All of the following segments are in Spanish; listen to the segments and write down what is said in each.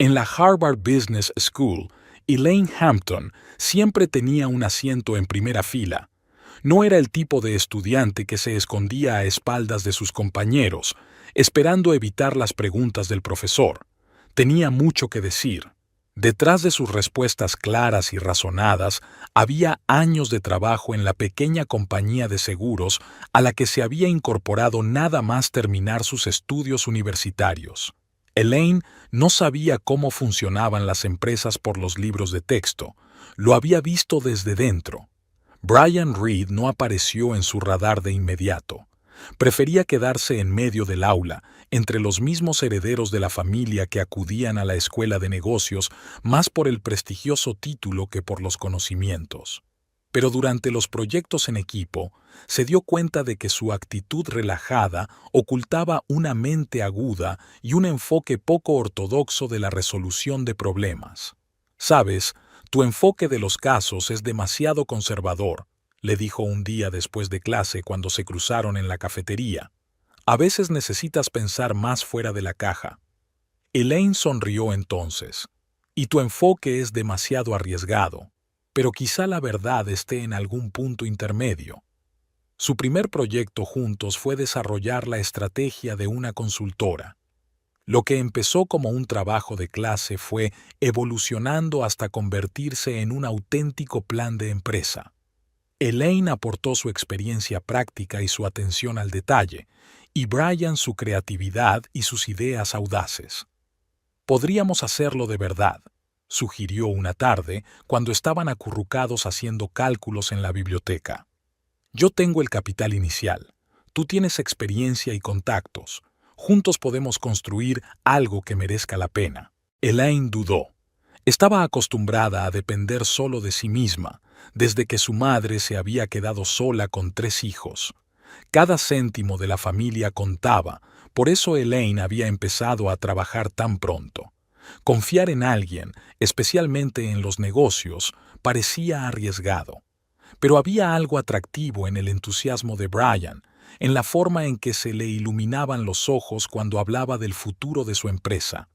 En la Harvard Business School, Elaine Hampton siempre tenía un asiento en primera fila. No era el tipo de estudiante que se escondía a espaldas de sus compañeros, esperando evitar las preguntas del profesor. Tenía mucho que decir. Detrás de sus respuestas claras y razonadas, había años de trabajo en la pequeña compañía de seguros a la que se había incorporado nada más terminar sus estudios universitarios. Elaine no sabía cómo funcionaban las empresas por los libros de texto. Lo había visto desde dentro. Brian Reed no apareció en su radar de inmediato. Prefería quedarse en medio del aula, entre los mismos herederos de la familia que acudían a la escuela de negocios más por el prestigioso título que por los conocimientos. Pero durante los proyectos en equipo, se dio cuenta de que su actitud relajada ocultaba una mente aguda y un enfoque poco ortodoxo de la resolución de problemas. «Sabes, tu enfoque de los casos es demasiado conservador», le dijo un día después de clase cuando se cruzaron en la cafetería. «A veces necesitas pensar más fuera de la caja». Elaine sonrió entonces. «Y tu enfoque es demasiado arriesgado, pero quizá la verdad esté en algún punto intermedio». Su primer proyecto juntos fue desarrollar la estrategia de una consultora. Lo que empezó como un trabajo de clase fue evolucionando hasta convertirse en un auténtico plan de empresa. Elaine aportó su experiencia práctica y su atención al detalle, y Brian su creatividad y sus ideas audaces. «Podríamos hacerlo de verdad», sugirió una tarde cuando estaban acurrucados haciendo cálculos en la biblioteca. «Yo tengo el capital inicial, tú tienes experiencia y contactos. Juntos podemos construir algo que merezca la pena». Elaine dudó. Estaba acostumbrada a depender solo de sí misma, desde que su madre se había quedado sola con 3 hijos. Cada céntimo de la familia contaba, por eso Elaine había empezado a trabajar tan pronto. Confiar en alguien, especialmente en los negocios, parecía arriesgado. Pero había algo atractivo en el entusiasmo de Brian, en la forma en que se le iluminaban los ojos cuando hablaba del futuro de su empresa.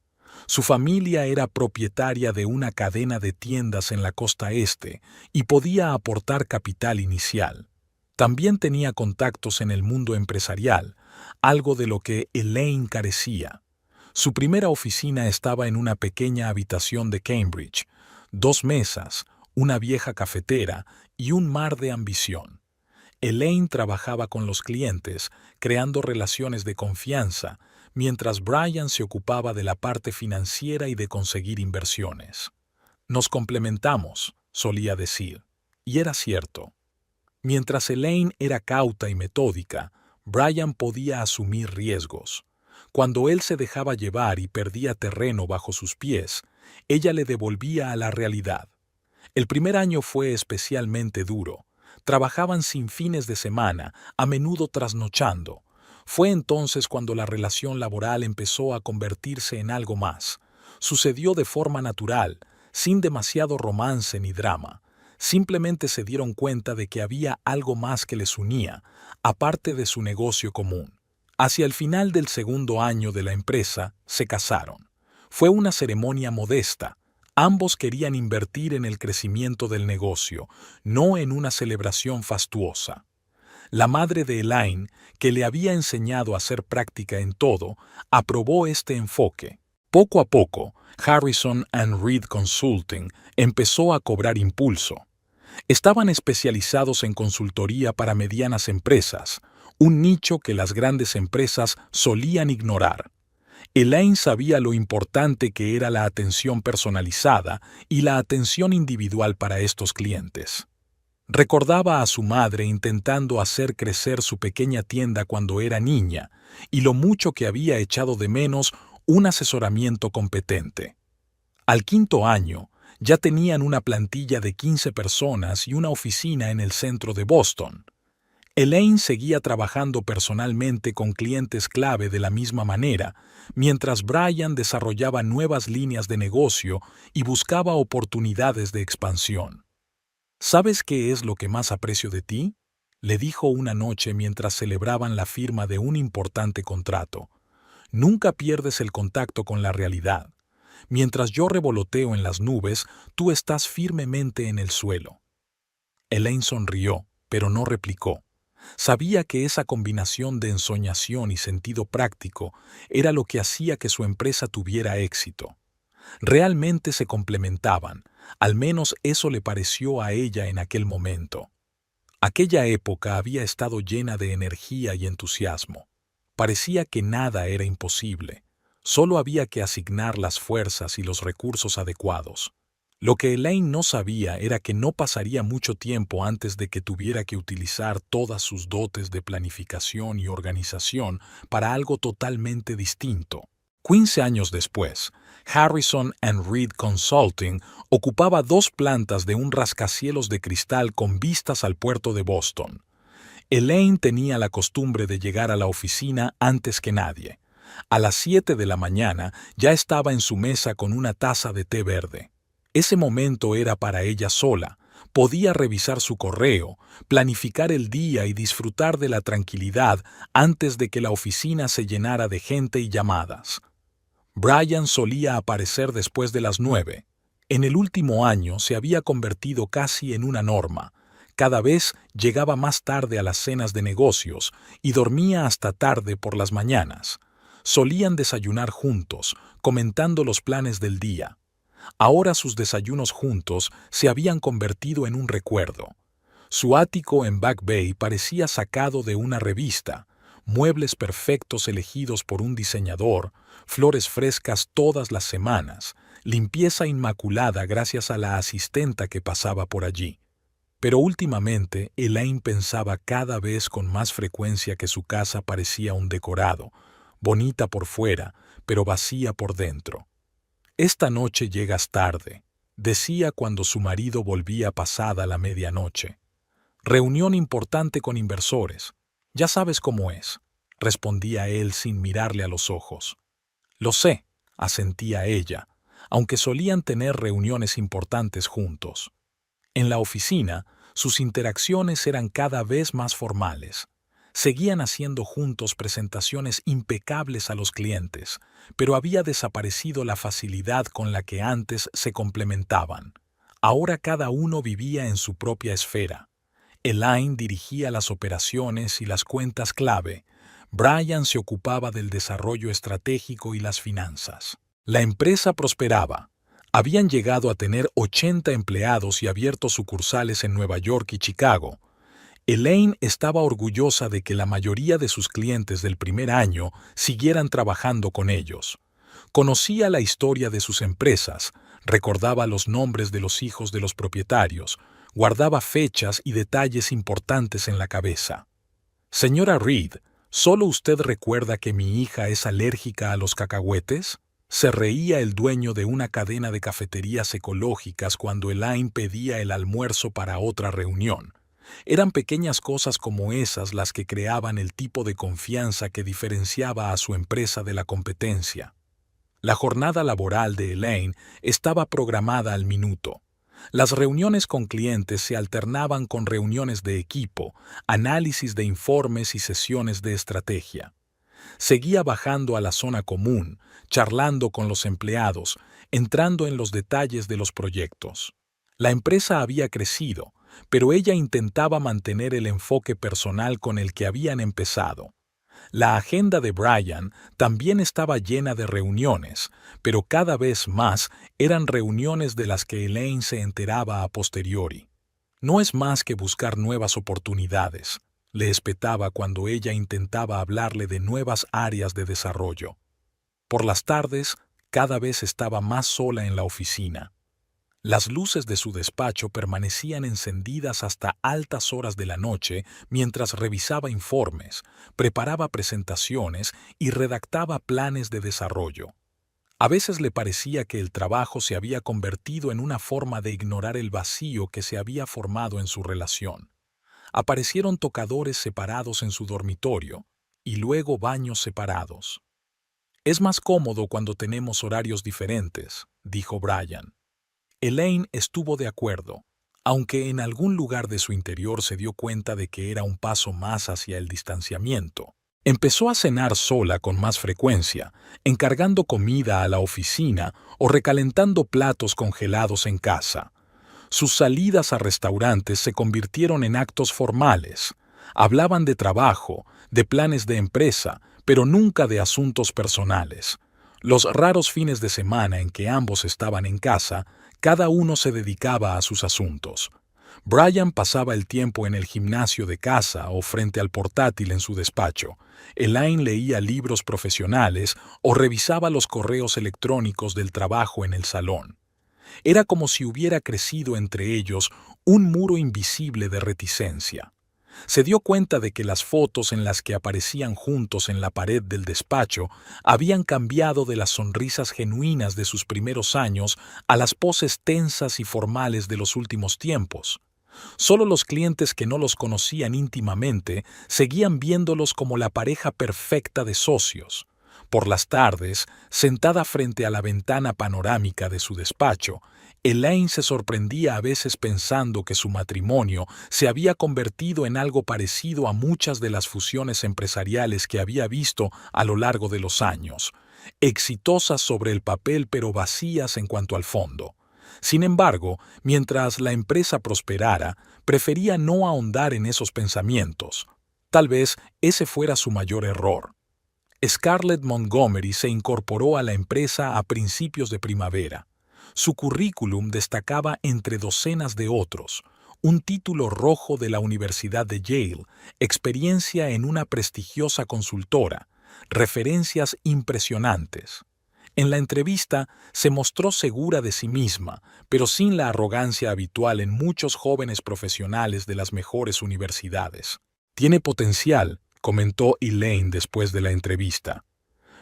Su familia era propietaria de una cadena de tiendas en la costa este y podía aportar capital inicial. También tenía contactos en el mundo empresarial, algo de lo que Elaine carecía. Su primera oficina estaba en una pequeña habitación de Cambridge, 2 mesas, una vieja cafetera y un mar de ambición. Elaine trabajaba con los clientes, creando relaciones de confianza, mientras Brian se ocupaba de la parte financiera y de conseguir inversiones. «Nos complementamos», solía decir, y era cierto. Mientras Elaine era cauta y metódica, Brian podía asumir riesgos. Cuando él se dejaba llevar y perdía terreno bajo sus pies, ella le devolvía a la realidad. El primer año fue especialmente duro. Trabajaban sin fines de semana, a menudo trasnochando. Fue entonces cuando la relación laboral empezó a convertirse en algo más. Sucedió de forma natural, sin demasiado romance ni drama. Simplemente se dieron cuenta de que había algo más que les unía, aparte de su negocio común. Hacia el final del segundo año de la empresa, se casaron. Fue una ceremonia modesta. Ambos querían invertir en el crecimiento del negocio, no en una celebración fastuosa. La madre de Elaine, que le había enseñado a ser práctica en todo, aprobó este enfoque. Poco a poco, Harrison and Reed Consulting empezó a cobrar impulso. Estaban especializados en consultoría para medianas empresas, un nicho que las grandes empresas solían ignorar. Elaine sabía lo importante que era la atención personalizada y la atención individual para estos clientes. Recordaba a su madre intentando hacer crecer su pequeña tienda cuando era niña y lo mucho que había echado de menos un asesoramiento competente. Al 5.º año, ya tenían una plantilla de 15 personas y una oficina en el centro de Boston. Elaine seguía trabajando personalmente con clientes clave de la misma manera, mientras Brian desarrollaba nuevas líneas de negocio y buscaba oportunidades de expansión. «¿Sabes qué es lo que más aprecio de ti?», le dijo una noche mientras celebraban la firma de un importante contrato. «Nunca pierdes el contacto con la realidad. Mientras yo revoloteo en las nubes, tú estás firmemente en el suelo. Elaine sonrió, pero no replicó. Sabía que esa combinación de ensoñación y sentido práctico era lo que hacía que su empresa tuviera éxito. Realmente se complementaban, al menos eso le pareció a ella en aquel momento. Aquella época había estado llena de energía y entusiasmo. Parecía que nada era imposible, solo había que asignar las fuerzas y los recursos adecuados. Lo que Elaine no sabía era que no pasaría mucho tiempo antes de que tuviera que utilizar todas sus dotes de planificación y organización para algo totalmente distinto. 15 años después, Harrison and Reed Consulting ocupaba 2 plantas de un rascacielos de cristal con vistas al puerto de Boston. Elaine tenía la costumbre de llegar a la oficina antes que nadie. A las 7 de la mañana ya estaba en su mesa con una taza de té verde. Ese momento era para ella sola. Podía revisar su correo, planificar el día y disfrutar de la tranquilidad antes de que la oficina se llenara de gente y llamadas. Brian solía aparecer después de las 9. En el último año se había convertido casi en una norma. Cada vez llegaba más tarde a las cenas de negocios y dormía hasta tarde por las mañanas. Solían desayunar juntos, comentando los planes del día. Ahora sus desayunos juntos se habían convertido en un recuerdo. Su ático en Back Bay parecía sacado de una revista, muebles perfectos elegidos por un diseñador, flores frescas todas las semanas, limpieza inmaculada gracias a la asistenta que pasaba por allí. Pero últimamente Elaine pensaba cada vez con más frecuencia que su casa parecía un decorado, bonita por fuera, pero vacía por dentro. «Esta noche llegas tarde», decía cuando su marido volvía pasada la medianoche. «Reunión importante con inversores. Ya sabes cómo es», respondía él sin mirarle a los ojos. «Lo sé», asentía ella, aunque solían tener reuniones importantes juntos. En la oficina, sus interacciones eran cada vez más formales. Seguían haciendo juntos presentaciones impecables a los clientes, pero había desaparecido la facilidad con la que antes se complementaban. Ahora cada uno vivía en su propia esfera. Elaine dirigía las operaciones y las cuentas clave. Brian se ocupaba del desarrollo estratégico y las finanzas. La empresa prosperaba. Habían llegado a tener 80 empleados y abierto sucursales en Nueva York y Chicago. Elaine estaba orgullosa de que la mayoría de sus clientes del primer año siguieran trabajando con ellos. Conocía la historia de sus empresas, recordaba los nombres de los hijos de los propietarios, guardaba fechas y detalles importantes en la cabeza. «Señora Reed, ¿solo usted recuerda que mi hija es alérgica a los cacahuetes?», se reía el dueño de una cadena de cafeterías ecológicas cuando Elaine pedía el almuerzo para otra reunión. Eran pequeñas cosas como esas las que creaban el tipo de confianza que diferenciaba a su empresa de la competencia. La jornada laboral de Elaine estaba programada al minuto. Las reuniones con clientes se alternaban con reuniones de equipo, análisis de informes y sesiones de estrategia. Seguía bajando a la zona común, charlando con los empleados, entrando en los detalles de los proyectos. La empresa había crecido, pero ella intentaba mantener el enfoque personal con el que habían empezado. La agenda de Brian también estaba llena de reuniones, pero cada vez más eran reuniones de las que Elaine se enteraba a posteriori. «No es más que buscar nuevas oportunidades», le espetaba cuando ella intentaba hablarle de nuevas áreas de desarrollo. Por las tardes, cada vez estaba más sola en la oficina. Las luces de su despacho permanecían encendidas hasta altas horas de la noche mientras revisaba informes, preparaba presentaciones y redactaba planes de desarrollo. A veces le parecía que el trabajo se había convertido en una forma de ignorar el vacío que se había formado en su relación. Aparecieron tocadores separados en su dormitorio y luego baños separados. «Es más cómodo cuando tenemos horarios diferentes», dijo Brian. Elaine estuvo de acuerdo, aunque en algún lugar de su interior se dio cuenta de que era un paso más hacia el distanciamiento. Empezó a cenar sola con más frecuencia, encargando comida a la oficina o recalentando platos congelados en casa. Sus salidas a restaurantes se convirtieron en actos formales. Hablaban de trabajo, de planes de empresa, pero nunca de asuntos personales. Los raros fines de semana en que ambos estaban en casa, cada uno se dedicaba a sus asuntos. Brian pasaba el tiempo en el gimnasio de casa o frente al portátil en su despacho. Elaine leía libros profesionales o revisaba los correos electrónicos del trabajo en el salón. Era como si hubiera crecido entre ellos un muro invisible de reticencia. Se dio cuenta de que las fotos en las que aparecían juntos en la pared del despacho habían cambiado de las sonrisas genuinas de sus primeros años a las poses tensas y formales de los últimos tiempos. Solo los clientes que no los conocían íntimamente seguían viéndolos como la pareja perfecta de socios. Por las tardes, sentada frente a la ventana panorámica de su despacho, Elaine se sorprendía a veces pensando que su matrimonio se había convertido en algo parecido a muchas de las fusiones empresariales que había visto a lo largo de los años, exitosas sobre el papel pero vacías en cuanto al fondo. Sin embargo, mientras la empresa prosperara, prefería no ahondar en esos pensamientos. Tal vez ese fuera su mayor error. Scarlett Montgomery se incorporó a la empresa a principios de primavera. Su currículum destacaba entre docenas de otros: un título rojo de la Universidad de Yale, experiencia en una prestigiosa consultora, referencias impresionantes. En la entrevista se mostró segura de sí misma, pero sin la arrogancia habitual en muchos jóvenes profesionales de las mejores universidades. Tiene potencial, comentó Elaine después de la entrevista.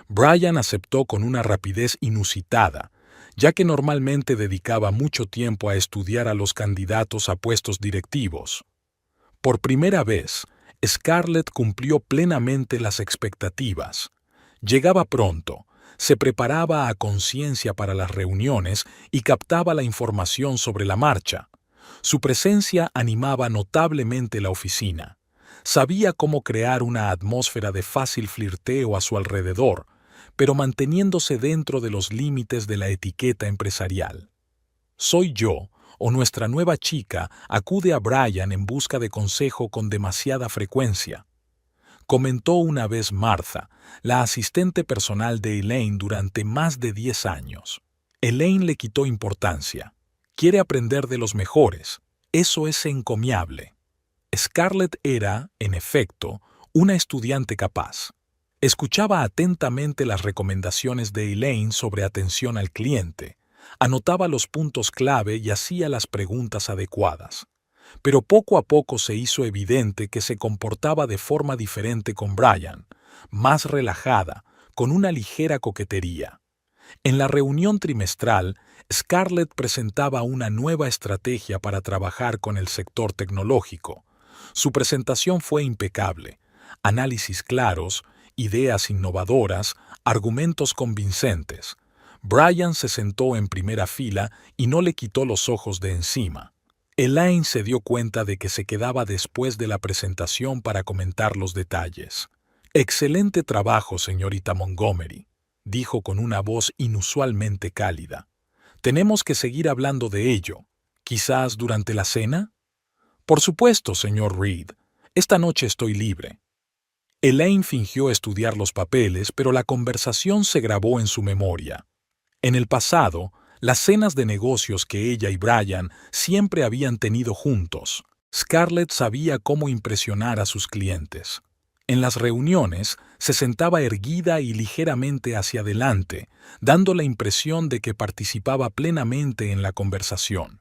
Brian aceptó con una rapidez inusitada, ya que normalmente dedicaba mucho tiempo a estudiar a los candidatos a puestos directivos. Por primera vez, Scarlett cumplió plenamente las expectativas. Llegaba pronto, se preparaba a conciencia para las reuniones y captaba la información sobre la marcha. Su presencia animaba notablemente la oficina. Sabía cómo crear una atmósfera de fácil flirteo a su alrededor, pero manteniéndose dentro de los límites de la etiqueta empresarial. Soy yo, o nuestra nueva chica, acude a Brian en busca de consejo con demasiada frecuencia, comentó una vez Martha, la asistente personal de Elaine durante más de 10 años. Elaine le quitó importancia. Quiere aprender de los mejores. Eso es encomiable. Scarlett era, en efecto, una estudiante capaz. Escuchaba atentamente las recomendaciones de Elaine sobre atención al cliente, anotaba los puntos clave y hacía las preguntas adecuadas. Pero poco a poco se hizo evidente que se comportaba de forma diferente con Brian, más relajada, con una ligera coquetería. En la reunión trimestral, Scarlett presentaba una nueva estrategia para trabajar con el sector tecnológico. Su presentación fue impecable: análisis claros, ideas innovadoras, argumentos convincentes. Brian se sentó en primera fila y no le quitó los ojos de encima. Elaine se dio cuenta de que se quedaba después de la presentación para comentar los detalles. «Excelente trabajo, señorita Montgomery», dijo con una voz inusualmente cálida. «Tenemos que seguir hablando de ello. ¿Quizás durante la cena?» «Por supuesto, señor Reed. Esta noche estoy libre». Elaine fingió estudiar los papeles, pero la conversación se grabó en su memoria. En el pasado, las cenas de negocios que ella y Brian siempre habían tenido juntos, Scarlett sabía cómo impresionar a sus clientes. En las reuniones, se sentaba erguida y ligeramente hacia adelante, dando la impresión de que participaba plenamente en la conversación.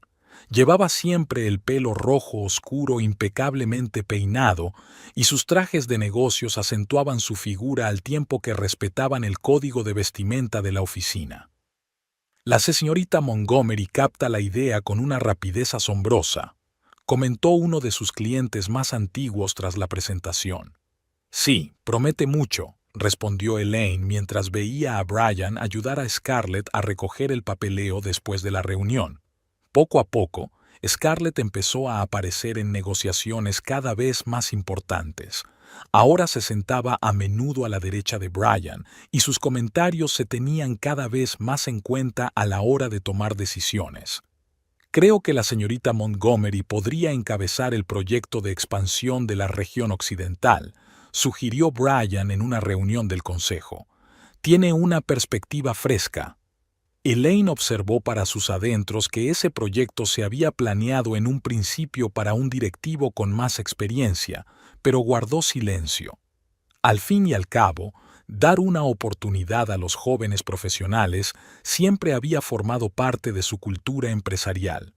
Llevaba siempre el pelo rojo oscuro impecablemente peinado, y sus trajes de negocios acentuaban su figura al tiempo que respetaban el código de vestimenta de la oficina. «La señorita Montgomery capta la idea con una rapidez asombrosa», comentó uno de sus clientes más antiguos tras la presentación. «Sí, promete mucho», respondió Elaine mientras veía a Brian ayudar a Scarlett a recoger el papeleo después de la reunión. Poco a poco, Scarlett empezó a aparecer en negociaciones cada vez más importantes, Ahora se sentaba a menudo a la derecha de Brian y sus comentarios se tenían cada vez más en cuenta a la hora de tomar decisiones. Creo que la señorita Montgomery podría encabezar el proyecto de expansión de la región occidental, sugirió Brian en una reunión del consejo. Tiene una perspectiva fresca. Elaine observó para sus adentros que ese proyecto se había planeado en un principio para un directivo con más experiencia, pero guardó silencio. Al fin y al cabo, dar una oportunidad a los jóvenes profesionales siempre había formado parte de su cultura empresarial.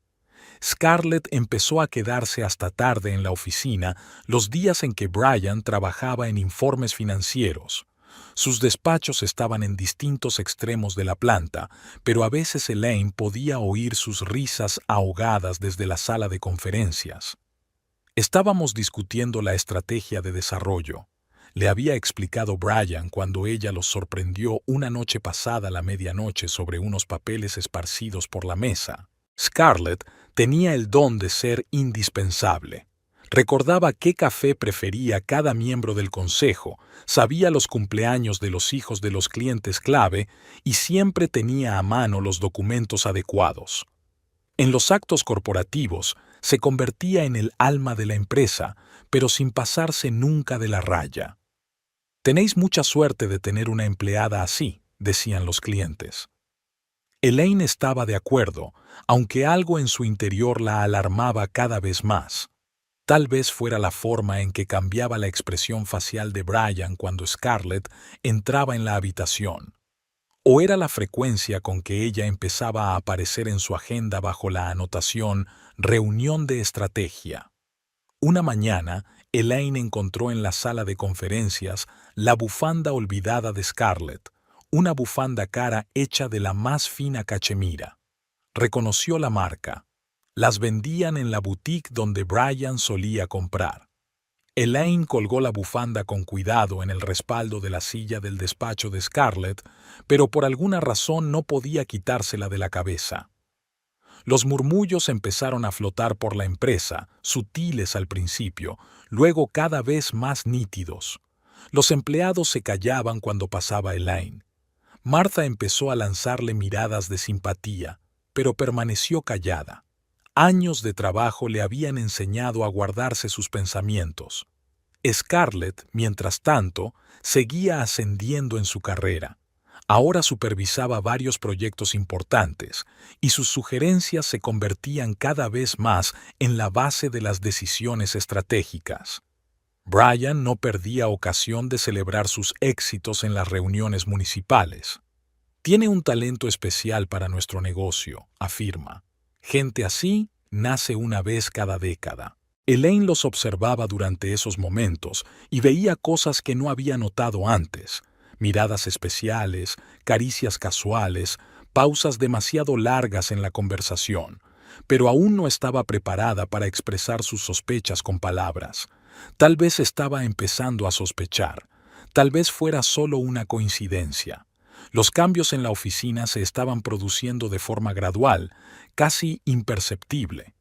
Scarlett empezó a quedarse hasta tarde en la oficina los días en que Brian trabajaba en informes financieros. Sus despachos estaban en distintos extremos de la planta, pero a veces Elaine podía oír sus risas ahogadas desde la sala de conferencias. Estábamos discutiendo la estrategia de desarrollo. Le había explicado Brian cuando ella los sorprendió una noche pasada a la medianoche sobre unos papeles esparcidos por la mesa. Scarlett tenía el don de ser indispensable. Recordaba qué café prefería cada miembro del consejo, sabía los cumpleaños de los hijos de los clientes clave y siempre tenía a mano los documentos adecuados. En los actos corporativos se convertía en el alma de la empresa, pero sin pasarse nunca de la raya. «Tenéis mucha suerte de tener una empleada así», decían los clientes. Elaine estaba de acuerdo, aunque algo en su interior la alarmaba cada vez más. Tal vez fuera la forma en que cambiaba la expresión facial de Brian cuando Scarlett entraba en la habitación. O era la frecuencia con que ella empezaba a aparecer en su agenda bajo la anotación «reunión de estrategia». Una mañana, Elaine encontró en la sala de conferencias la bufanda olvidada de Scarlett, una bufanda cara hecha de la más fina cachemira. Reconoció la marca. Las vendían en la boutique donde Brian solía comprar. Elaine colgó la bufanda con cuidado en el respaldo de la silla del despacho de Scarlett, pero por alguna razón no podía quitársela de la cabeza. Los murmullos empezaron a flotar por la empresa, sutiles al principio, luego cada vez más nítidos. Los empleados se callaban cuando pasaba Elaine. Martha empezó a lanzarle miradas de simpatía, pero permaneció callada. Años de trabajo le habían enseñado a guardarse sus pensamientos. Scarlett, mientras tanto, seguía ascendiendo en su carrera. Ahora supervisaba varios proyectos importantes, y sus sugerencias se convertían cada vez más en la base de las decisiones estratégicas. Brian no perdía ocasión de celebrar sus éxitos en las reuniones municipales. «Tiene un talento especial para nuestro negocio», afirma. «Gente así nace una vez cada década». Elaine los observaba durante esos momentos y veía cosas que no había notado antes. Miradas especiales, caricias casuales, pausas demasiado largas en la conversación, pero aún no estaba preparada para expresar sus sospechas con palabras. Tal vez estaba empezando a sospechar, tal vez fuera solo una coincidencia. Los cambios en la oficina se estaban produciendo de forma gradual, casi imperceptible.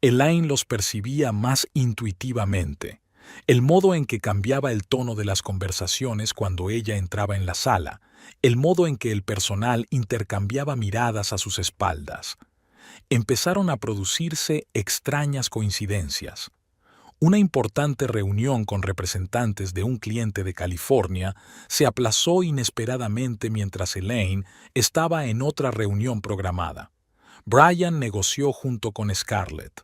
Elaine los percibía más intuitivamente. El modo en que cambiaba el tono de las conversaciones cuando ella entraba en la sala, el modo en que el personal intercambiaba miradas a sus espaldas. Empezaron a producirse extrañas coincidencias. Una importante reunión con representantes de un cliente de California se aplazó inesperadamente mientras Elaine estaba en otra reunión programada. Brian negoció junto con Scarlett.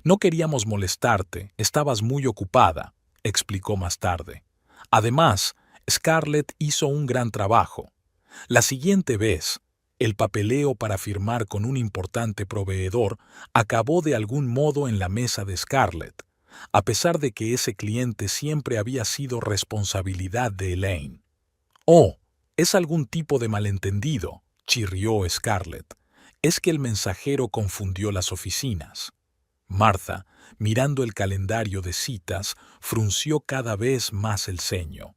«No queríamos molestarte, estabas muy ocupada», explicó más tarde. Además, Scarlett hizo un gran trabajo. La siguiente vez, el papeleo para firmar con un importante proveedor acabó de algún modo en la mesa de Scarlett, a pesar de que ese cliente siempre había sido responsabilidad de Elaine. «Oh, es algún tipo de malentendido», chirrió Scarlett. «Es que el mensajero confundió las oficinas». Martha, mirando el calendario de citas, frunció cada vez más el ceño.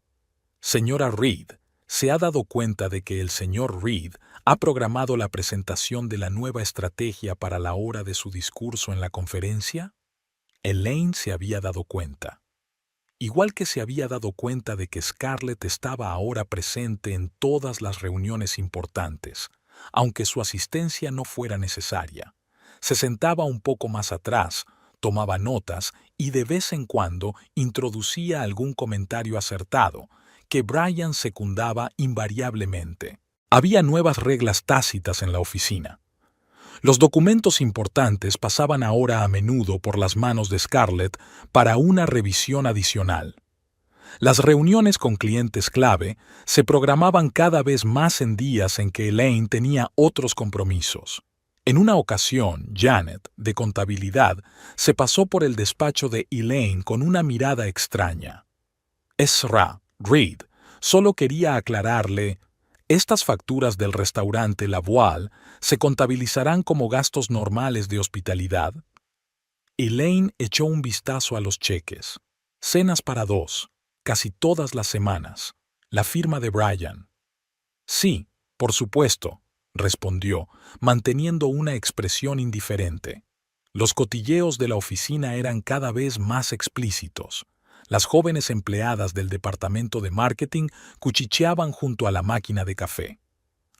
«Señora Reed, ¿se ha dado cuenta de que el señor Reed ha programado la presentación de la nueva estrategia para la hora de su discurso en la conferencia?» Elaine se había dado cuenta. igual que se había dado cuenta de que Scarlett estaba ahora presente en todas las reuniones importantes, aunque su asistencia no fuera necesaria. Se sentaba un poco más atrás, tomaba notas y de vez en cuando introducía algún comentario acertado, que Brian secundaba invariablemente. Había nuevas reglas tácitas en la oficina. Los documentos importantes pasaban ahora a menudo por las manos de Scarlett para una revisión adicional. Las reuniones con clientes clave se programaban cada vez más en días en que Elaine tenía otros compromisos. En una ocasión, Janet, de contabilidad, se pasó por el despacho de Elaine con una mirada extraña. Ezra Reed solo quería aclararle: estas facturas del restaurante La Voile se contabilizarán como gastos normales de hospitalidad. Elaine echó un vistazo a los cheques. Cenas para dos, casi todas las semanas. La firma de Brian. Sí, por supuesto, respondió, manteniendo una expresión indiferente. Los cotilleos de la oficina eran cada vez más explícitos. Las jóvenes empleadas del departamento de marketing cuchicheaban junto a la máquina de café.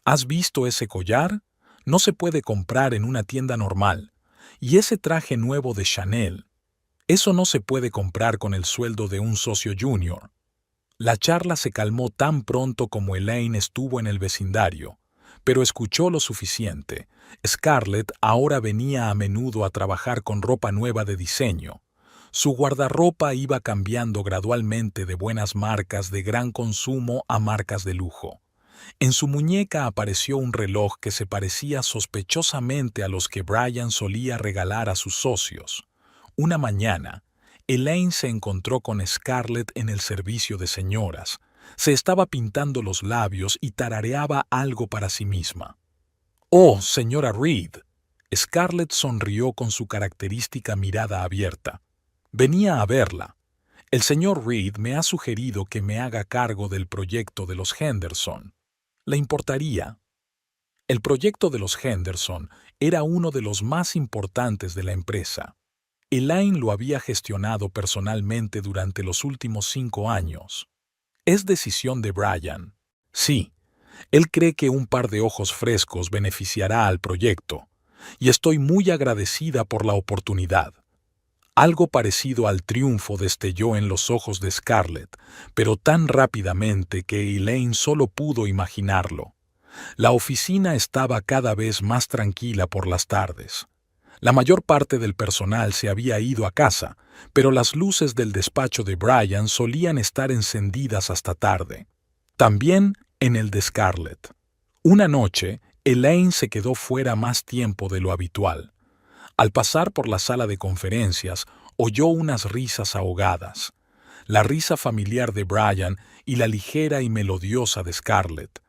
¿Has visto ese collar? No se puede comprar en una tienda normal. Y ese traje nuevo de Chanel. Eso no se puede comprar con el sueldo de un socio junior. La charla se calmó tan pronto como Elaine estuvo en el vecindario, pero escuchó lo suficiente. Scarlett ahora venía a menudo a trabajar con ropa nueva de diseño. Su guardarropa iba cambiando gradualmente de buenas marcas de gran consumo a marcas de lujo. En su muñeca apareció un reloj que se parecía sospechosamente a los que Brian solía regalar a sus socios. Una mañana, Elaine se encontró con Scarlett en el servicio de señoras. Se estaba pintando los labios y tarareaba algo para sí misma. «Oh, señora Reed». Scarlett sonrió con su característica mirada abierta. «Venía a verla. El señor Reed me ha sugerido que me haga cargo del proyecto de los Henderson. ¿Le importaría?» El proyecto de los Henderson era uno de los más importantes de la empresa. Elaine lo había gestionado personalmente durante los últimos 5 años. Es decisión de Brian. Sí, él cree que un par de ojos frescos beneficiará al proyecto, y estoy muy agradecida por la oportunidad. Algo parecido al triunfo destelló en los ojos de Scarlett, pero tan rápidamente que Elaine solo pudo imaginarlo. La oficina estaba cada vez más tranquila por las tardes. La mayor parte del personal se había ido a casa, pero las luces del despacho de Brian solían estar encendidas hasta tarde. También en el de Scarlett. Una noche, Elaine se quedó fuera más tiempo de lo habitual. Al pasar por la sala de conferencias, oyó unas risas ahogadas. La risa familiar de Brian y la ligera y melodiosa de Scarlett.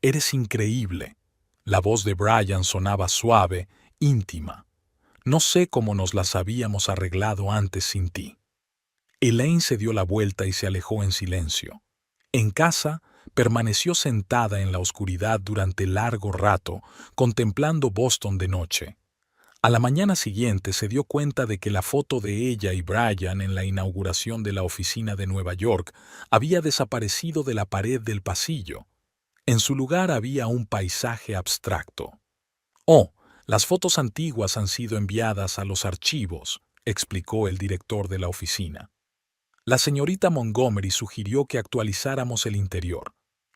«Eres increíble». La voz de Brian sonaba suave, íntima. «No sé cómo nos las habíamos arreglado antes sin ti». Elaine se dio la vuelta y se alejó en silencio. En casa, permaneció sentada en la oscuridad durante largo rato, contemplando Boston de noche. A la mañana siguiente se dio cuenta de que la foto de ella y Brian en la inauguración de la oficina de Nueva York había desaparecido de la pared del pasillo. En su lugar había un paisaje abstracto. «Oh, las fotos antiguas han sido enviadas a los archivos», explicó el director de la oficina. La señorita Montgomery sugirió que actualizáramos el interior.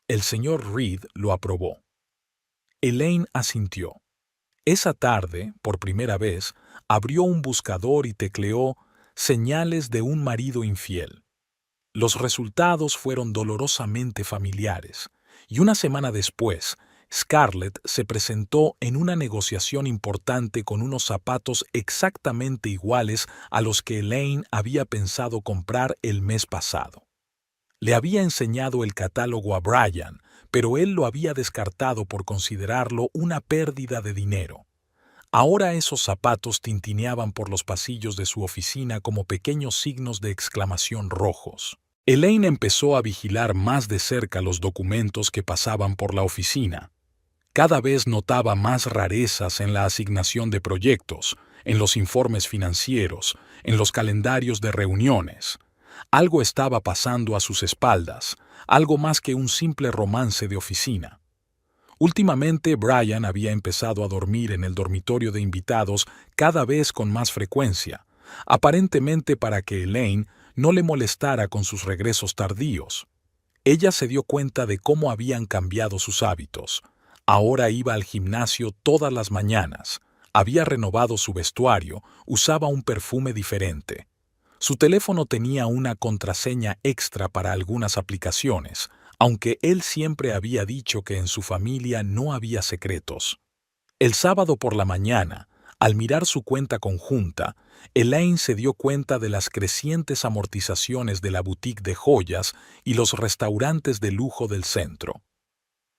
El señor Reed lo aprobó. Elaine asintió. Esa tarde, por primera vez, abrió un buscador y tecleó «señales de un marido infiel». Los resultados fueron dolorosamente familiares, y una semana después, Scarlett se presentó en una negociación importante con unos zapatos exactamente iguales a los que Elaine había pensado comprar el mes pasado. Le había enseñado el catálogo a Brian, pero él lo había descartado por considerarlo una pérdida de dinero. Ahora esos zapatos tintineaban por los pasillos de su oficina como pequeños signos de exclamación rojos. Elaine empezó a vigilar más de cerca los documentos que pasaban por la oficina. Cada vez notaba más rarezas en la asignación de proyectos, en los informes financieros, en los calendarios de reuniones. Algo estaba pasando a sus espaldas, algo más que un simple romance de oficina. Últimamente, Brian había empezado a dormir en el dormitorio de invitados cada vez con más frecuencia, aparentemente para que Elaine no le molestara con sus regresos tardíos. Ella se dio cuenta de cómo habían cambiado sus hábitos. Ahora iba al gimnasio todas las mañanas, había renovado su vestuario, usaba un perfume diferente. Su teléfono tenía una contraseña extra para algunas aplicaciones, aunque él siempre había dicho que en su familia no había secretos. El sábado por la mañana, al mirar su cuenta conjunta, Elaine se dio cuenta de las crecientes amortizaciones de la boutique de joyas y los restaurantes de lujo del centro.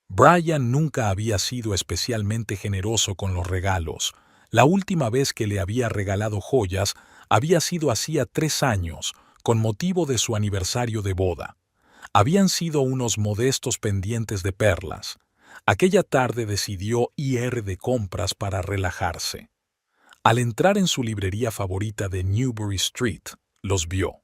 Brian nunca había sido especialmente generoso con los regalos. La última vez que le había regalado joyas había sido hacía 3 años, con motivo de su aniversario de boda. Habían sido unos modestos pendientes de perlas. Aquella tarde decidió ir de compras para relajarse. Al entrar en su librería favorita de Newbury Street, los vio.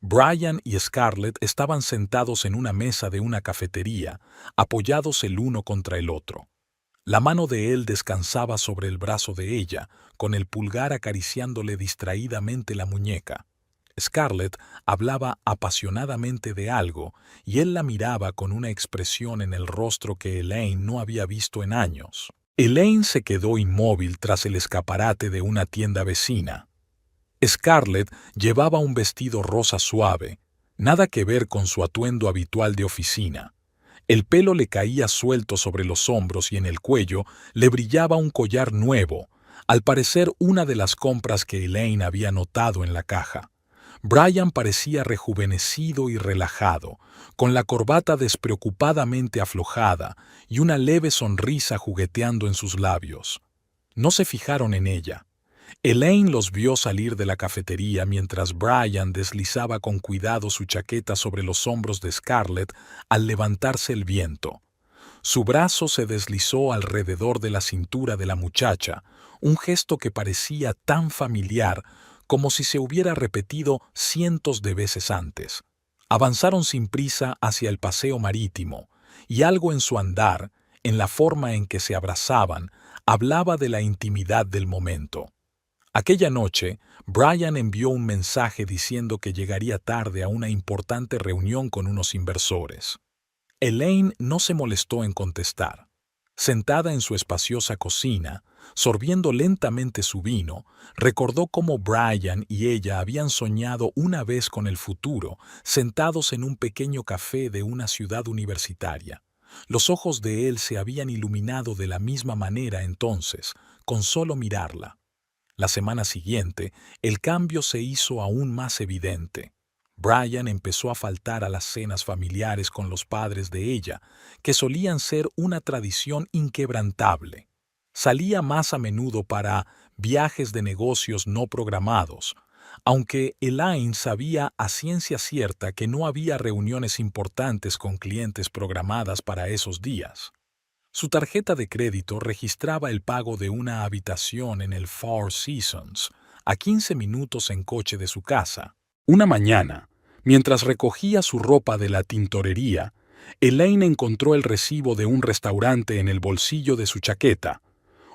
Brian y Scarlett estaban sentados en una mesa de una cafetería, apoyados el uno contra el otro. La mano de él descansaba sobre el brazo de ella, con el pulgar acariciándole distraídamente la muñeca. Scarlett hablaba apasionadamente de algo, y él la miraba con una expresión en el rostro que Elaine no había visto en años. Elaine se quedó inmóvil tras el escaparate de una tienda vecina. Scarlett llevaba un vestido rosa suave, nada que ver con su atuendo habitual de oficina. El pelo le caía suelto sobre los hombros y en el cuello le brillaba un collar nuevo, al parecer una de las compras que Elaine había notado en la caja. Brian parecía rejuvenecido y relajado, con la corbata despreocupadamente aflojada y una leve sonrisa jugueteando en sus labios. No se fijaron en ella. Elaine los vio salir de la cafetería mientras Brian deslizaba con cuidado su chaqueta sobre los hombros de Scarlett al levantarse el viento. Su brazo se deslizó alrededor de la cintura de la muchacha, un gesto que parecía tan familiar como si se hubiera repetido cientos de veces antes. Avanzaron sin prisa hacia el paseo marítimo, y algo en su andar, en la forma en que se abrazaban, hablaba de la intimidad del momento. Aquella noche, Brian envió un mensaje diciendo que llegaría tarde a una importante reunión con unos inversores. Elaine no se molestó en contestar. Sentada en su espaciosa cocina, sorbiendo lentamente su vino, recordó cómo Brian y ella habían soñado una vez con el futuro, sentados en un pequeño café de una ciudad universitaria. Los ojos de él se habían iluminado de la misma manera entonces, con solo mirarla. La semana siguiente, el cambio se hizo aún más evidente. Brian empezó a faltar a las cenas familiares con los padres de ella, que solían ser una tradición inquebrantable. Salía más a menudo para viajes de negocios no programados, aunque Elaine sabía a ciencia cierta que no había reuniones importantes con clientes programadas para esos días. Su tarjeta de crédito registraba el pago de una habitación en el Four Seasons, a 15 minutos en coche de su casa. Una mañana, mientras recogía su ropa de la tintorería, Elaine encontró el recibo de un restaurante en el bolsillo de su chaqueta.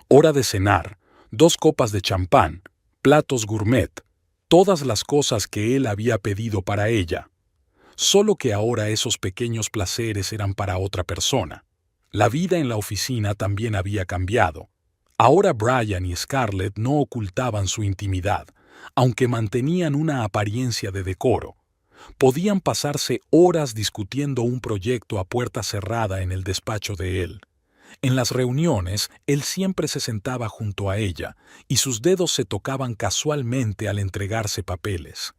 Hora de cenar, 2 copas de champán, platos gourmet, todas las cosas que él había pedido para ella. Solo que ahora esos pequeños placeres eran para otra persona. La vida en la oficina también había cambiado. Ahora Brian y Scarlett no ocultaban su intimidad, aunque mantenían una apariencia de decoro. Podían pasarse horas discutiendo un proyecto a puerta cerrada en el despacho de él. En las reuniones, él siempre se sentaba junto a ella, y sus dedos se tocaban casualmente al entregarse papeles.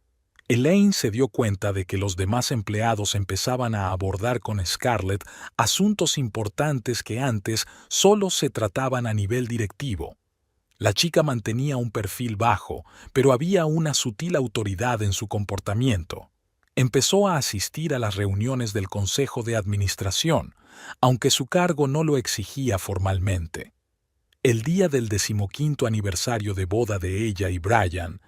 Elaine se dio cuenta de que los demás empleados empezaban a abordar con Scarlett asuntos importantes que antes solo se trataban a nivel directivo. La chica mantenía un perfil bajo, pero había una sutil autoridad en su comportamiento. Empezó a asistir a las reuniones del Consejo de Administración, aunque su cargo no lo exigía formalmente. El día del 15º aniversario de boda de ella y Brian,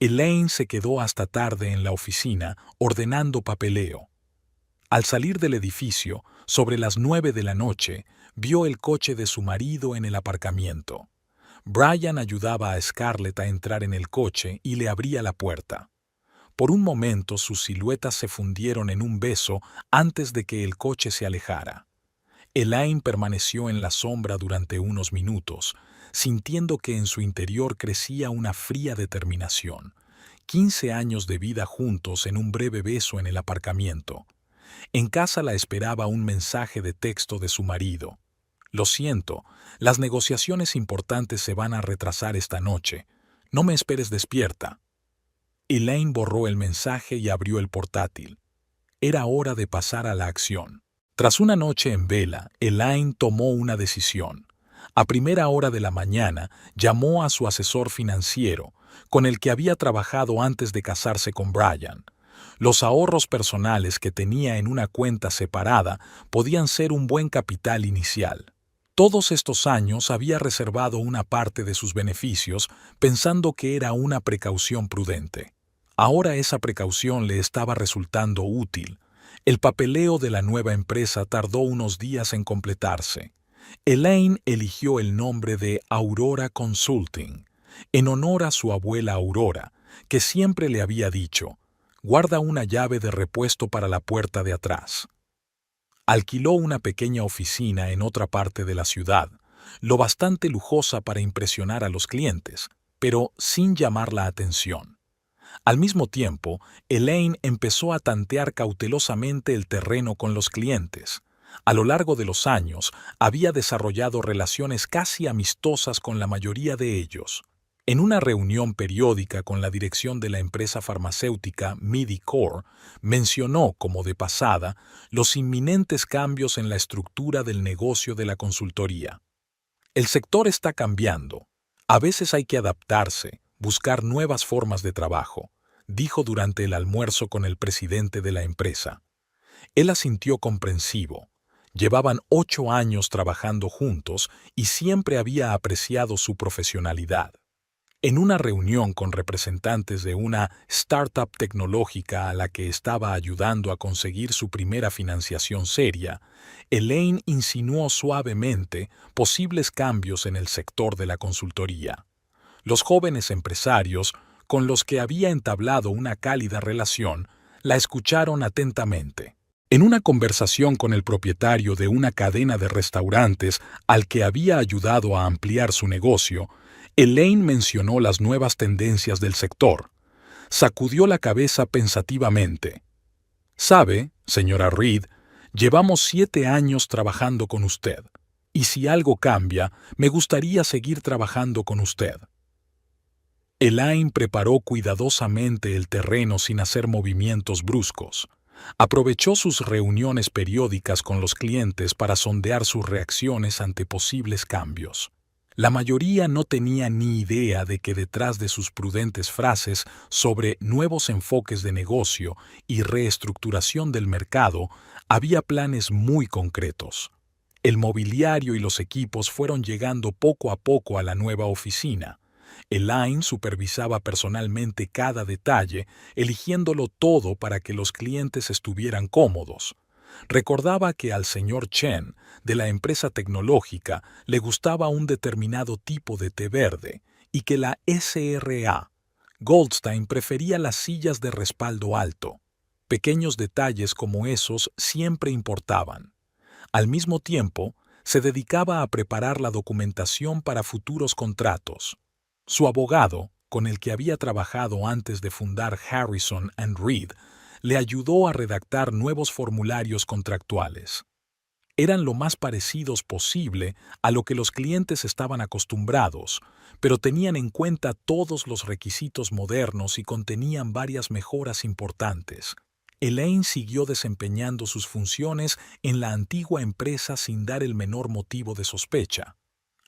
Elaine se quedó hasta tarde en la oficina ordenando papeleo. Al salir del edificio, sobre las 9 de la noche, vio el coche de su marido en el aparcamiento. Brian ayudaba a Scarlett a entrar en el coche y le abría la puerta. Por un momento sus siluetas se fundieron en un beso antes de que el coche se alejara. Elaine permaneció en la sombra durante unos minutos, sintiendo que en su interior crecía una fría determinación. 15 años de vida juntos en un breve beso en el aparcamiento. En casa la esperaba un mensaje de texto de su marido. Lo siento, las negociaciones importantes se van a retrasar esta noche. No me esperes despierta. Elaine borró el mensaje y abrió el portátil. Era hora de pasar a la acción. Tras una noche en vela, Elaine tomó una decisión. A primera hora de la mañana, llamó a su asesor financiero, con el que había trabajado antes de casarse con Brian. Los ahorros personales que tenía en una cuenta separada podían ser un buen capital inicial. Todos estos años había reservado una parte de sus beneficios pensando que era una precaución prudente. Ahora esa precaución le estaba resultando útil. El papeleo de la nueva empresa tardó unos días en completarse. Elaine eligió el nombre de Aurora Consulting, en honor a su abuela Aurora, que siempre le había dicho: guarda una llave de repuesto para la puerta de atrás. Alquiló una pequeña oficina en otra parte de la ciudad, lo bastante lujosa para impresionar a los clientes, pero sin llamar la atención. Al mismo tiempo, Elaine empezó a tantear cautelosamente el terreno con los clientes. A lo largo de los años, había desarrollado relaciones casi amistosas con la mayoría de ellos. En una reunión periódica con la dirección de la empresa farmacéutica MediCore, mencionó, como de pasada, los inminentes cambios en la estructura del negocio de la consultoría. El sector está cambiando. A veces hay que adaptarse, buscar nuevas formas de trabajo, dijo durante el almuerzo con el presidente de la empresa. Él asintió comprensivo. Llevaban 8 años trabajando juntos y siempre había apreciado su profesionalidad. En una reunión con representantes de una startup tecnológica a la que estaba ayudando a conseguir su primera financiación seria, Elaine insinuó suavemente posibles cambios en el sector de la consultoría. Los jóvenes empresarios, con los que había entablado una cálida relación, la escucharon atentamente. En una conversación con el propietario de una cadena de restaurantes al que había ayudado a ampliar su negocio, Elaine mencionó las nuevas tendencias del sector. Sacudió la cabeza pensativamente. «Sabe, señora Reed, llevamos 7 años trabajando con usted, y si algo cambia, me gustaría seguir trabajando con usted». Elaine preparó cuidadosamente el terreno sin hacer movimientos bruscos. Aprovechó sus reuniones periódicas con los clientes para sondear sus reacciones ante posibles cambios. La mayoría no tenía ni idea de que detrás de sus prudentes frases sobre nuevos enfoques de negocio y reestructuración del mercado había planes muy concretos. El mobiliario y los equipos fueron llegando poco a poco a la nueva oficina. Elaine supervisaba personalmente cada detalle, eligiéndolo todo para que los clientes estuvieran cómodos. Recordaba que al señor Chen, de la empresa tecnológica, le gustaba un determinado tipo de té verde y que la SRA, Goldstein, prefería las sillas de respaldo alto. Pequeños detalles como esos siempre importaban. Al mismo tiempo, se dedicaba a preparar la documentación para futuros contratos. Su abogado, con el que había trabajado antes de fundar Harrison & Reed, le ayudó a redactar nuevos formularios contractuales. Eran lo más parecidos posible a lo que los clientes estaban acostumbrados, pero tenían en cuenta todos los requisitos modernos y contenían varias mejoras importantes. Elaine siguió desempeñando sus funciones en la antigua empresa sin dar el menor motivo de sospecha.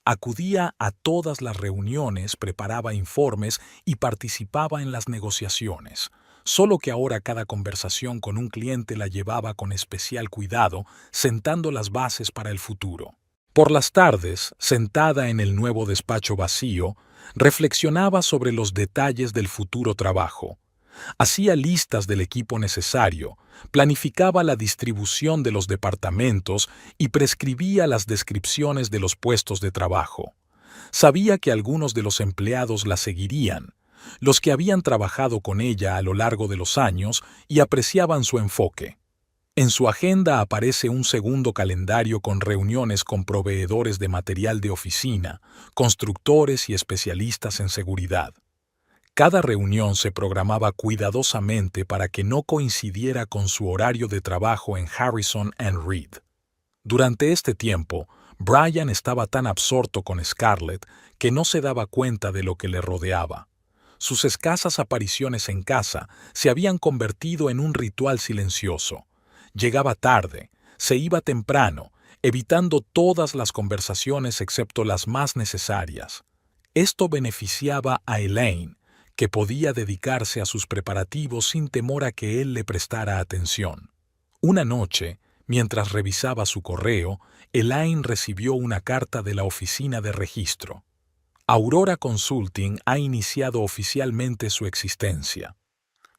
Acudía a todas las reuniones, preparaba informes y participaba en las negociaciones. Solo que ahora cada conversación con un cliente la llevaba con especial cuidado, sentando las bases para el futuro. Por las tardes, sentada en el nuevo despacho vacío, reflexionaba sobre los detalles del futuro trabajo. Hacía listas del equipo necesario, planificaba la distribución de los departamentos y prescribía las descripciones de los puestos de trabajo. Sabía que algunos de los empleados la seguirían, los que habían trabajado con ella a lo largo de los años y apreciaban su enfoque. En su agenda aparece un segundo calendario con reuniones con proveedores de material de oficina, constructores y especialistas en seguridad. Cada reunión se programaba cuidadosamente para que no coincidiera con su horario de trabajo en Harrison and Reed. Durante este tiempo, Brian estaba tan absorto con Scarlett que no se daba cuenta de lo que le rodeaba. Sus escasas apariciones en casa se habían convertido en un ritual silencioso. Llegaba tarde, se iba temprano, evitando todas las conversaciones excepto las más necesarias. Esto beneficiaba a Elaine, que podía dedicarse a sus preparativos sin temor a que él le prestara atención. Una noche, mientras revisaba su correo, Elaine recibió una carta de la oficina de registro. Aurora Consulting ha iniciado oficialmente su existencia.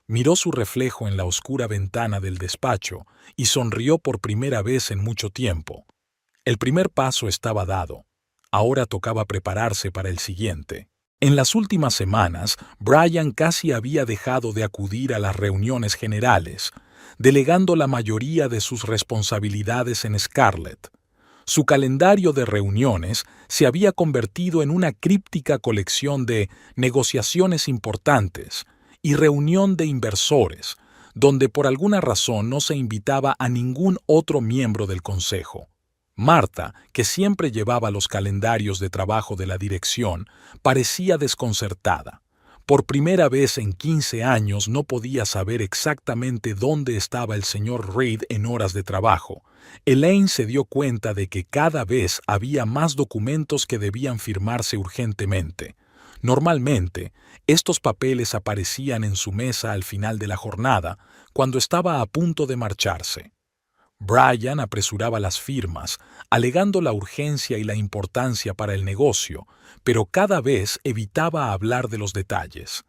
Miró su reflejo en la oscura ventana del despacho y sonrió por primera vez en mucho tiempo. El primer paso estaba dado. Ahora tocaba prepararse para el siguiente. En las últimas semanas, Brian casi había dejado de acudir a las reuniones generales, delegando la mayoría de sus responsabilidades en Scarlett. Su calendario de reuniones se había convertido en una críptica colección de negociaciones importantes y reunión de inversores, donde por alguna razón no se invitaba a ningún otro miembro del consejo. Marta, que siempre llevaba los calendarios de trabajo de la dirección, parecía desconcertada. Por primera vez en 15 años no podía saber exactamente dónde estaba el señor Reed en horas de trabajo. Elaine se dio cuenta de que cada vez había más documentos que debían firmarse urgentemente. Normalmente, estos papeles aparecían en su mesa al final de la jornada, cuando estaba a punto de marcharse. Brian apresuraba las firmas, alegando la urgencia y la importancia para el negocio, pero cada vez evitaba hablar de los detalles.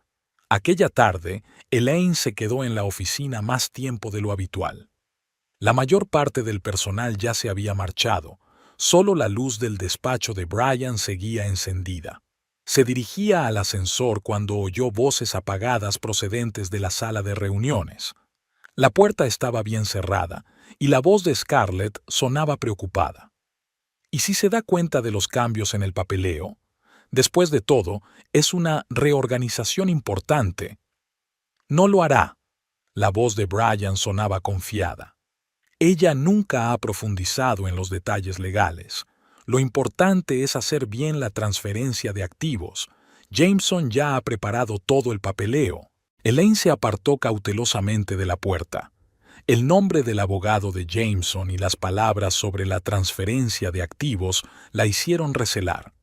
Aquella tarde, Elaine se quedó en la oficina más tiempo de lo habitual. La mayor parte del personal ya se había marchado, solo la luz del despacho de Brian seguía encendida. Se dirigía al ascensor cuando oyó voces apagadas procedentes de la sala de reuniones. La puerta estaba bien cerrada, y la voz de Scarlett sonaba preocupada. ¿Y si se da cuenta de los cambios en el papeleo? Después de todo, es una reorganización importante. No lo hará. La voz de Brian sonaba confiada. Ella nunca ha profundizado en los detalles legales. Lo importante es hacer bien la transferencia de activos. Jameson ya ha preparado todo el papeleo. Elaine se apartó cautelosamente de la puerta. El nombre del abogado de Jameson y las palabras sobre la transferencia de activos la hicieron recelar.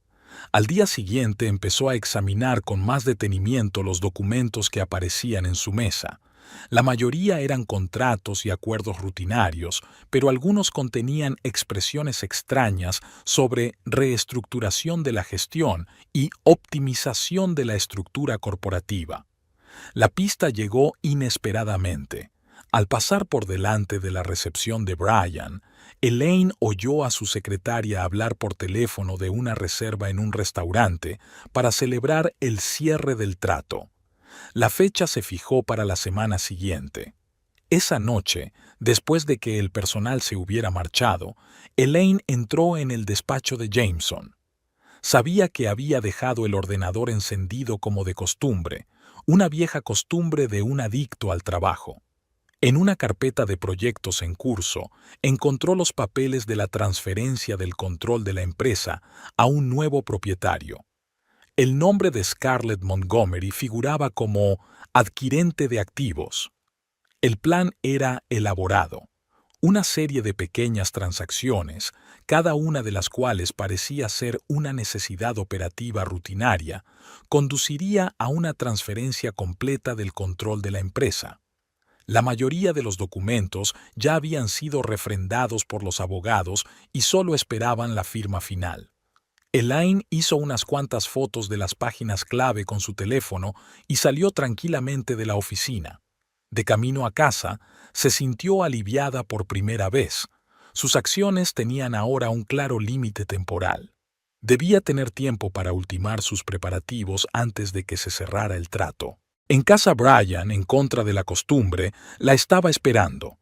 Al día siguiente empezó a examinar con más detenimiento los documentos que aparecían en su mesa. La mayoría eran contratos y acuerdos rutinarios, pero algunos contenían expresiones extrañas sobre reestructuración de la gestión y optimización de la estructura corporativa. La pista llegó inesperadamente. Al pasar por delante de la recepción de Brian, Elaine oyó a su secretaria hablar por teléfono de una reserva en un restaurante para celebrar el cierre del trato. La fecha se fijó para la semana siguiente. Esa noche, después de que el personal se hubiera marchado, Elaine entró en el despacho de Jameson. Sabía que había dejado el ordenador encendido como de costumbre, una vieja costumbre de un adicto al trabajo. En una carpeta de proyectos en curso, encontró los papeles de la transferencia del control de la empresa a un nuevo propietario. El nombre de Scarlett Montgomery figuraba como adquirente de activos. El plan era elaborado. Una serie de pequeñas transacciones, cada una de las cuales parecía ser una necesidad operativa rutinaria, conduciría a una transferencia completa del control de la empresa. La mayoría de los documentos ya habían sido refrendados por los abogados y solo esperaban la firma final. Elaine hizo unas cuantas fotos de las páginas clave con su teléfono y salió tranquilamente de la oficina. De camino a casa, se sintió aliviada por primera vez. Sus acciones tenían ahora un claro límite temporal. Debía tener tiempo para ultimar sus preparativos antes de que se cerrara el trato. En casa Brian, en contra de la costumbre, la estaba esperando.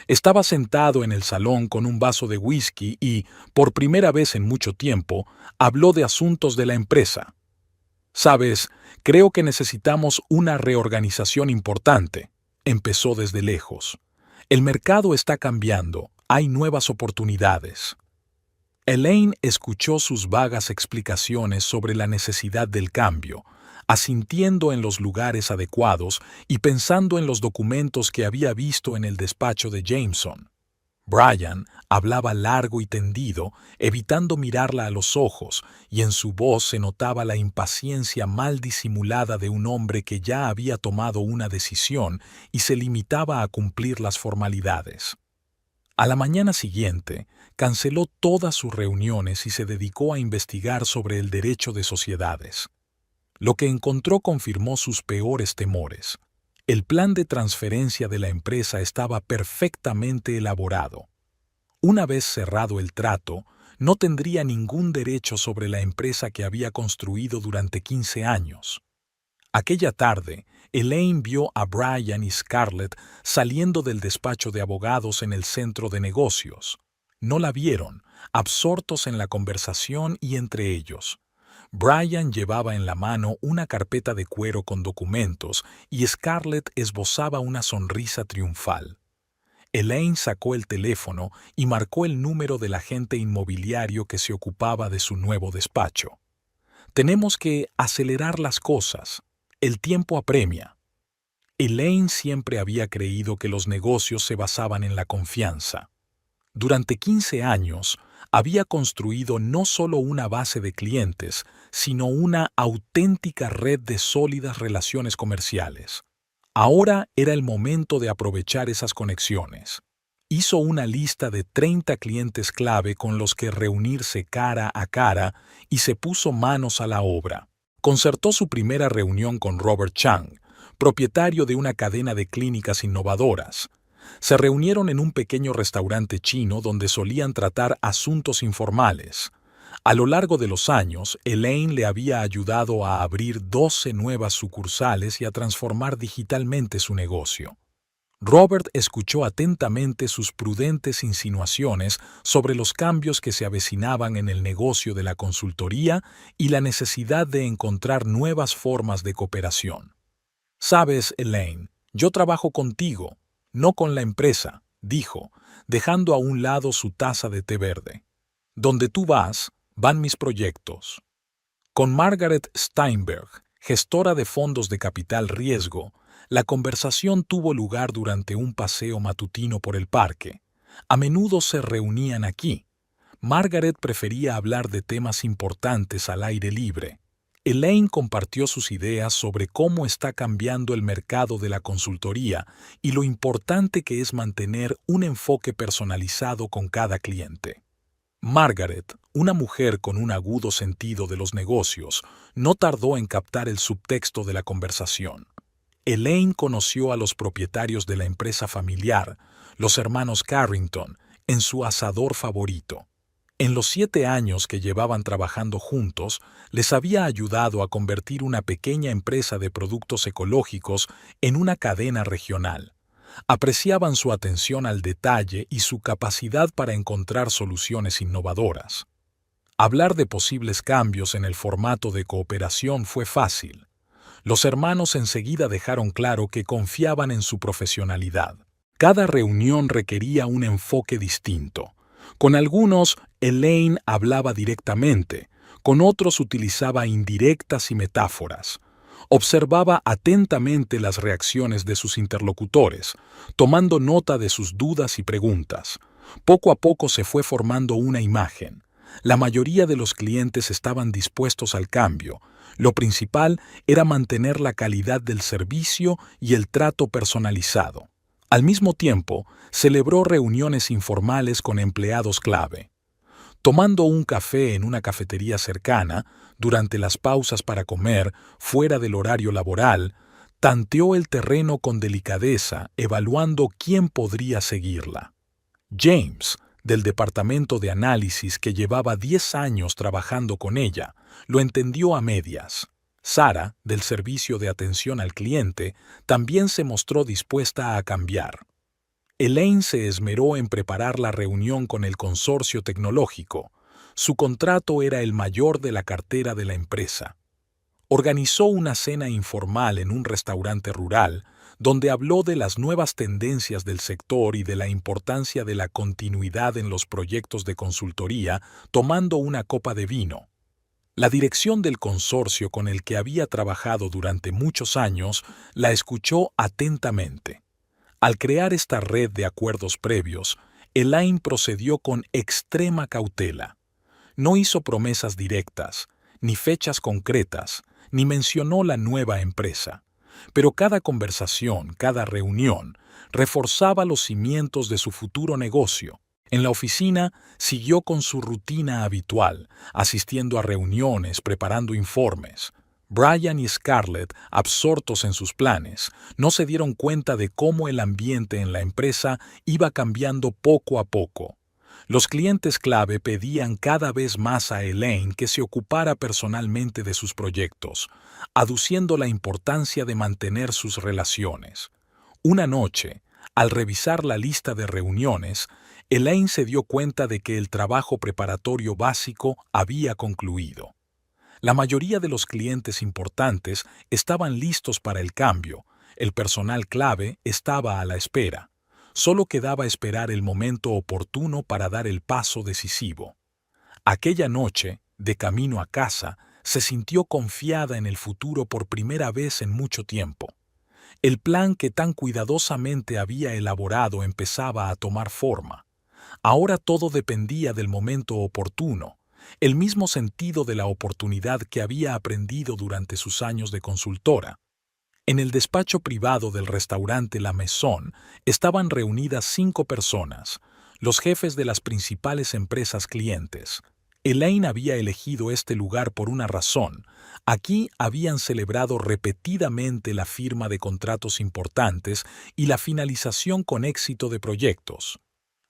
Estaba sentado en el salón con un vaso de whisky y, por primera vez en mucho tiempo, habló de asuntos de la empresa. «Sabes, creo que necesitamos una reorganización importante», empezó desde lejos. «El mercado está cambiando, hay nuevas oportunidades». Elaine escuchó sus vagas explicaciones sobre la necesidad del cambio, asintiendo en los lugares adecuados y pensando en los documentos que había visto en el despacho de Jameson. Brian hablaba largo y tendido, evitando mirarla a los ojos, y en su voz se notaba la impaciencia mal disimulada de un hombre que ya había tomado una decisión y se limitaba a cumplir las formalidades. A la mañana siguiente, canceló todas sus reuniones y se dedicó a investigar sobre el derecho de sociedades. Lo que encontró confirmó sus peores temores. El plan de transferencia de la empresa estaba perfectamente elaborado. Una vez cerrado el trato, no tendría ningún derecho sobre la empresa que había construido durante 15 años. Aquella tarde, Elaine vio a Brian y Scarlett saliendo del despacho de abogados en el centro de negocios. No la vieron, absortos en la conversación y entre ellos. Brian llevaba en la mano una carpeta de cuero con documentos y Scarlett esbozaba una sonrisa triunfal. Elaine sacó el teléfono y marcó el número del agente inmobiliario que se ocupaba de su nuevo despacho. «Tenemos que acelerar las cosas. El tiempo apremia». Elaine siempre había creído que los negocios se basaban en la confianza. Durante 15 años, había construido no solo una base de clientes, sino una auténtica red de sólidas relaciones comerciales. Ahora era el momento de aprovechar esas conexiones. Hizo una lista de 30 clientes clave con los que reunirse cara a cara y se puso manos a la obra. Concertó su primera reunión con Robert Chang, propietario de una cadena de clínicas innovadoras. Se reunieron en un pequeño restaurante chino donde solían tratar asuntos informales. A lo largo de los años, Elaine le había ayudado a abrir 12 nuevas sucursales y a transformar digitalmente su negocio. Robert escuchó atentamente sus prudentes insinuaciones sobre los cambios que se avecinaban en el negocio de la consultoría y la necesidad de encontrar nuevas formas de cooperación. «Sabes, Elaine, yo trabajo contigo, no con la empresa», dijo, dejando a un lado su taza de té verde. «Donde tú vas, van mis proyectos». Con Margaret Steinberg, gestora de fondos de capital riesgo, la conversación tuvo lugar durante un paseo matutino por el parque. A menudo se reunían aquí. Margaret prefería hablar de temas importantes al aire libre. Elaine compartió sus ideas sobre cómo está cambiando el mercado de la consultoría y lo importante que es mantener un enfoque personalizado con cada cliente. Margaret, una mujer con un agudo sentido de los negocios, no tardó en captar el subtexto de la conversación. Elaine conoció a los propietarios de la empresa familiar, los hermanos Carrington, en su asador favorito. En los 7 años que llevaban trabajando juntos, les había ayudado a convertir una pequeña empresa de productos ecológicos en una cadena regional. Apreciaban su atención al detalle y su capacidad para encontrar soluciones innovadoras. Hablar de posibles cambios en el formato de cooperación fue fácil. Los hermanos enseguida dejaron claro que confiaban en su profesionalidad. Cada reunión requería un enfoque distinto. Con algunos, Elaine hablaba directamente, con otros utilizaba indirectas y metáforas. Observaba atentamente las reacciones de sus interlocutores, tomando nota de sus dudas y preguntas. Poco a poco se fue formando una imagen. La mayoría de los clientes estaban dispuestos al cambio. Lo principal era mantener la calidad del servicio y el trato personalizado. Al mismo tiempo, celebró reuniones informales con empleados clave. Tomando un café en una cafetería cercana, durante las pausas para comer, fuera del horario laboral, tanteó el terreno con delicadeza, evaluando quién podría seguirla. James, del departamento de análisis que llevaba 10 años trabajando con ella, lo entendió a medias. Sara, del servicio de atención al cliente, también se mostró dispuesta a cambiar. Elaine se esmeró en preparar la reunión con el consorcio tecnológico. Su contrato era el mayor de la cartera de la empresa. Organizó una cena informal en un restaurante rural, donde habló de las nuevas tendencias del sector y de la importancia de la continuidad en los proyectos de consultoría, tomando una copa de vino. La dirección del consorcio con el que había trabajado durante muchos años la escuchó atentamente. Al crear esta red de acuerdos previos, Elaine procedió con extrema cautela. No hizo promesas directas, ni fechas concretas, ni mencionó la nueva empresa. Pero cada conversación, cada reunión, reforzaba los cimientos de su futuro negocio. En la oficina siguió con su rutina habitual, asistiendo a reuniones, preparando informes. Brian y Scarlett, absortos en sus planes, no se dieron cuenta de cómo el ambiente en la empresa iba cambiando poco a poco. Los clientes clave pedían cada vez más a Elaine que se ocupara personalmente de sus proyectos, aduciendo la importancia de mantener sus relaciones. Una noche, al revisar la lista de reuniones, Elaine se dio cuenta de que el trabajo preparatorio básico había concluido. La mayoría de los clientes importantes estaban listos para el cambio, el personal clave estaba a la espera. Solo quedaba esperar el momento oportuno para dar el paso decisivo. Aquella noche, de camino a casa, se sintió confiada en el futuro por primera vez en mucho tiempo. El plan que tan cuidadosamente había elaborado empezaba a tomar forma. Ahora todo dependía del momento oportuno, el mismo sentido de la oportunidad que había aprendido durante sus años de consultora. En el despacho privado del restaurante La Maison estaban reunidas 5 personas, los jefes de las principales empresas clientes. Elaine había elegido este lugar por una razón. Aquí habían celebrado repetidamente la firma de contratos importantes y la finalización con éxito de proyectos.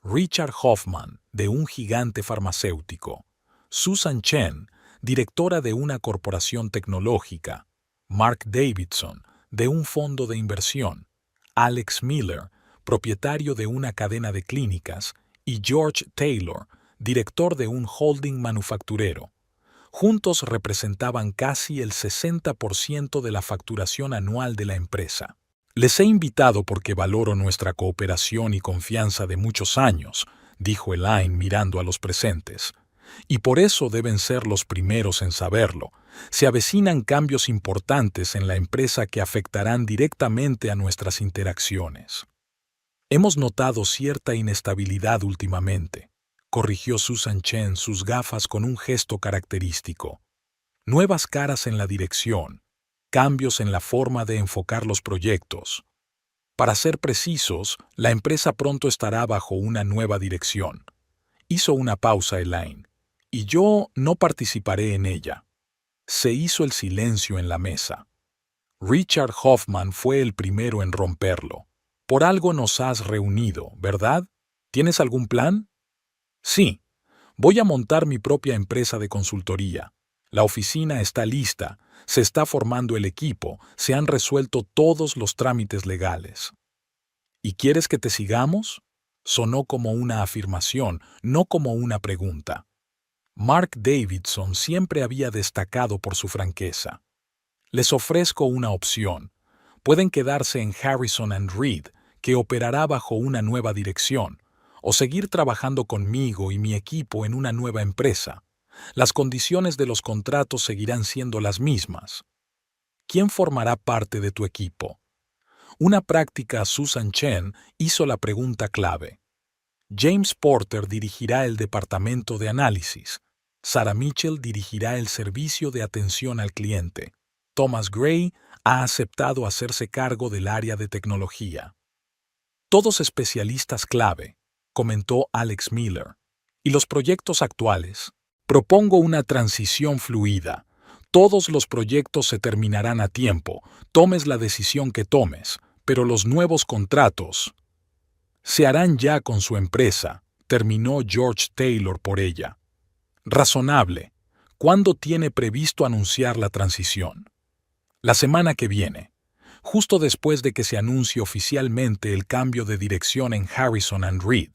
Richard Hoffman, de un gigante farmacéutico. Susan Chen, directora de una corporación tecnológica. Mark Davidson, de un fondo de inversión. Alex Miller, propietario de una cadena de clínicas. Y George Taylor, director de un holding manufacturero. Juntos representaban casi el 60% de la facturación anual de la empresa. Les he invitado porque valoro nuestra cooperación y confianza de muchos años, dijo Elaine mirando a los presentes. Y por eso deben ser los primeros en saberlo. Se avecinan cambios importantes en la empresa que afectarán directamente a nuestras interacciones. Hemos notado cierta inestabilidad últimamente, corrigió Susan Chen sus gafas con un gesto característico. Nuevas caras en la dirección, cambios en la forma de enfocar los proyectos. Para ser precisos, la empresa pronto estará bajo una nueva dirección. Hizo una pausa Elaine. Y yo no participaré en ella. Se hizo el silencio en la mesa. Richard Hoffman fue el primero en romperlo. Por algo nos has reunido, ¿verdad? ¿Tienes algún plan? Sí. Voy a montar mi propia empresa de consultoría. La oficina está lista, se está formando el equipo, se han resuelto todos los trámites legales. ¿Y quieres que te sigamos? Sonó como una afirmación, no como una pregunta. Mark Davidson siempre había destacado por su franqueza. Les ofrezco una opción. Pueden quedarse en Harrison & Reed, que operará bajo una nueva dirección, o seguir trabajando conmigo y mi equipo en una nueva empresa. Las condiciones de los contratos seguirán siendo las mismas. ¿Quién formará parte de tu equipo? Una práctica Susan Chen hizo la pregunta clave. James Porter dirigirá el departamento de análisis. Sarah Mitchell dirigirá el servicio de atención al cliente. Thomas Gray ha aceptado hacerse cargo del área de tecnología. Todos especialistas clave, comentó Alex Miller. Y los proyectos actuales. Propongo una transición fluida. Todos los proyectos se terminarán a tiempo, tomes la decisión que tomes, pero los nuevos contratos se harán ya con su empresa, terminó George Taylor por ella. Razonable. ¿Cuándo tiene previsto anunciar la transición? La semana que viene, justo después de que se anuncie oficialmente el cambio de dirección en Harrison and Reed.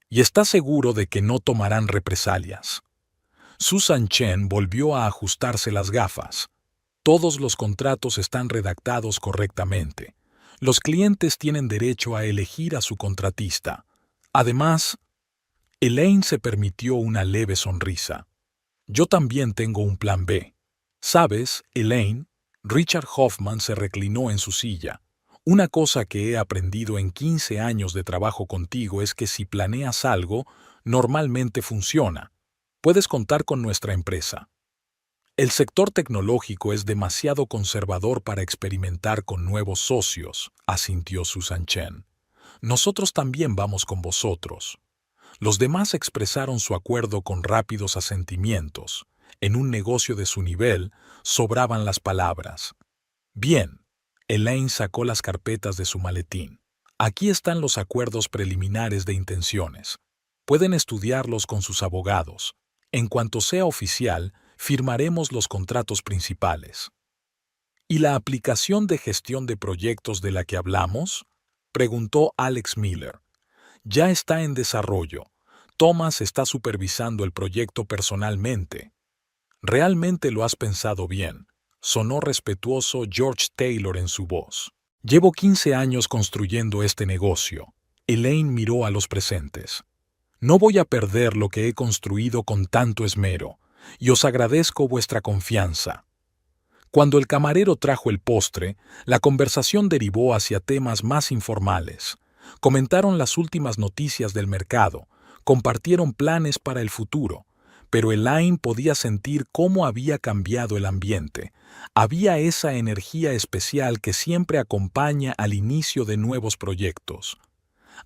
¿Y está seguro de que no tomarán represalias? Susan Chen volvió a ajustarse las gafas. Todos los contratos están redactados correctamente. Los clientes tienen derecho a elegir a su contratista. Además, Elaine se permitió una leve sonrisa. Yo también tengo un plan B. ¿Sabes, Elaine? Richard Hoffman se reclinó en su silla. Una cosa que he aprendido en 15 años de trabajo contigo es que si planeas algo, normalmente funciona. Puedes contar con nuestra empresa. El sector tecnológico es demasiado conservador para experimentar con nuevos socios, asintió Susan Chen. Nosotros también vamos con vosotros. Los demás expresaron su acuerdo con rápidos asentimientos. En un negocio de su nivel, sobraban las palabras. Bien. Elaine sacó las carpetas de su maletín. Aquí están los acuerdos preliminares de intenciones. Pueden estudiarlos con sus abogados. En cuanto sea oficial, firmaremos los contratos principales. ¿Y la aplicación de gestión de proyectos de la que hablamos? Preguntó Alex Miller. Ya está en desarrollo. Thomas está supervisando el proyecto personalmente. Realmente lo has pensado bien. Sonó respetuoso George Taylor en su voz. Llevo 15 años construyendo este negocio. Elaine miró a los presentes. No voy a perder lo que he construido con tanto esmero, y os agradezco vuestra confianza. Cuando el camarero trajo el postre, la conversación derivó hacia temas más informales. Comentaron las últimas noticias del mercado, compartieron planes para el futuro, pero Elaine podía sentir cómo había cambiado el ambiente. Había esa energía especial que siempre acompaña al inicio de nuevos proyectos.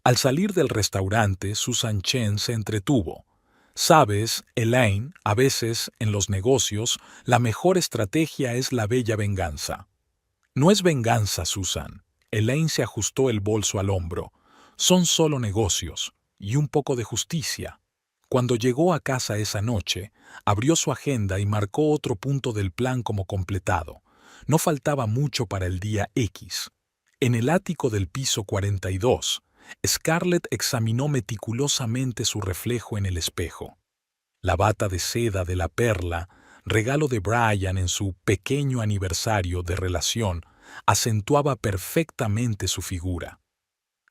Al salir del restaurante, Susan Chen se entretuvo. Sabes, Elaine, a veces, en los negocios, la mejor estrategia es la bella venganza. No es venganza, Susan. Elaine se ajustó el bolso al hombro. Son solo negocios, y un poco de justicia. Cuando llegó a casa esa noche, abrió su agenda y marcó otro punto del plan como completado. No faltaba mucho para el día X. En el ático del piso 42, Scarlett examinó meticulosamente su reflejo en el espejo. La bata de seda de la perla, regalo de Brian en su pequeño aniversario de relación, acentuaba perfectamente su figura.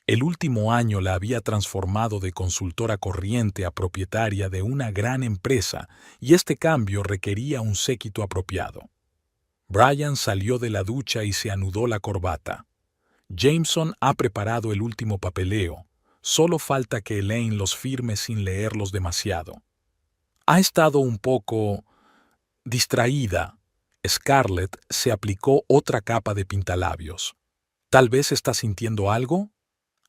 El último año la había transformado de consultora corriente a propietaria de una gran empresa y este cambio requería un séquito apropiado. Brian salió de la ducha y se anudó la corbata. Jameson ha preparado el último papeleo. Solo falta que Elaine los firme sin leerlos demasiado. Ha estado un poco distraída. Scarlett se aplicó otra capa de pintalabios. ¿Tal vez está sintiendo algo?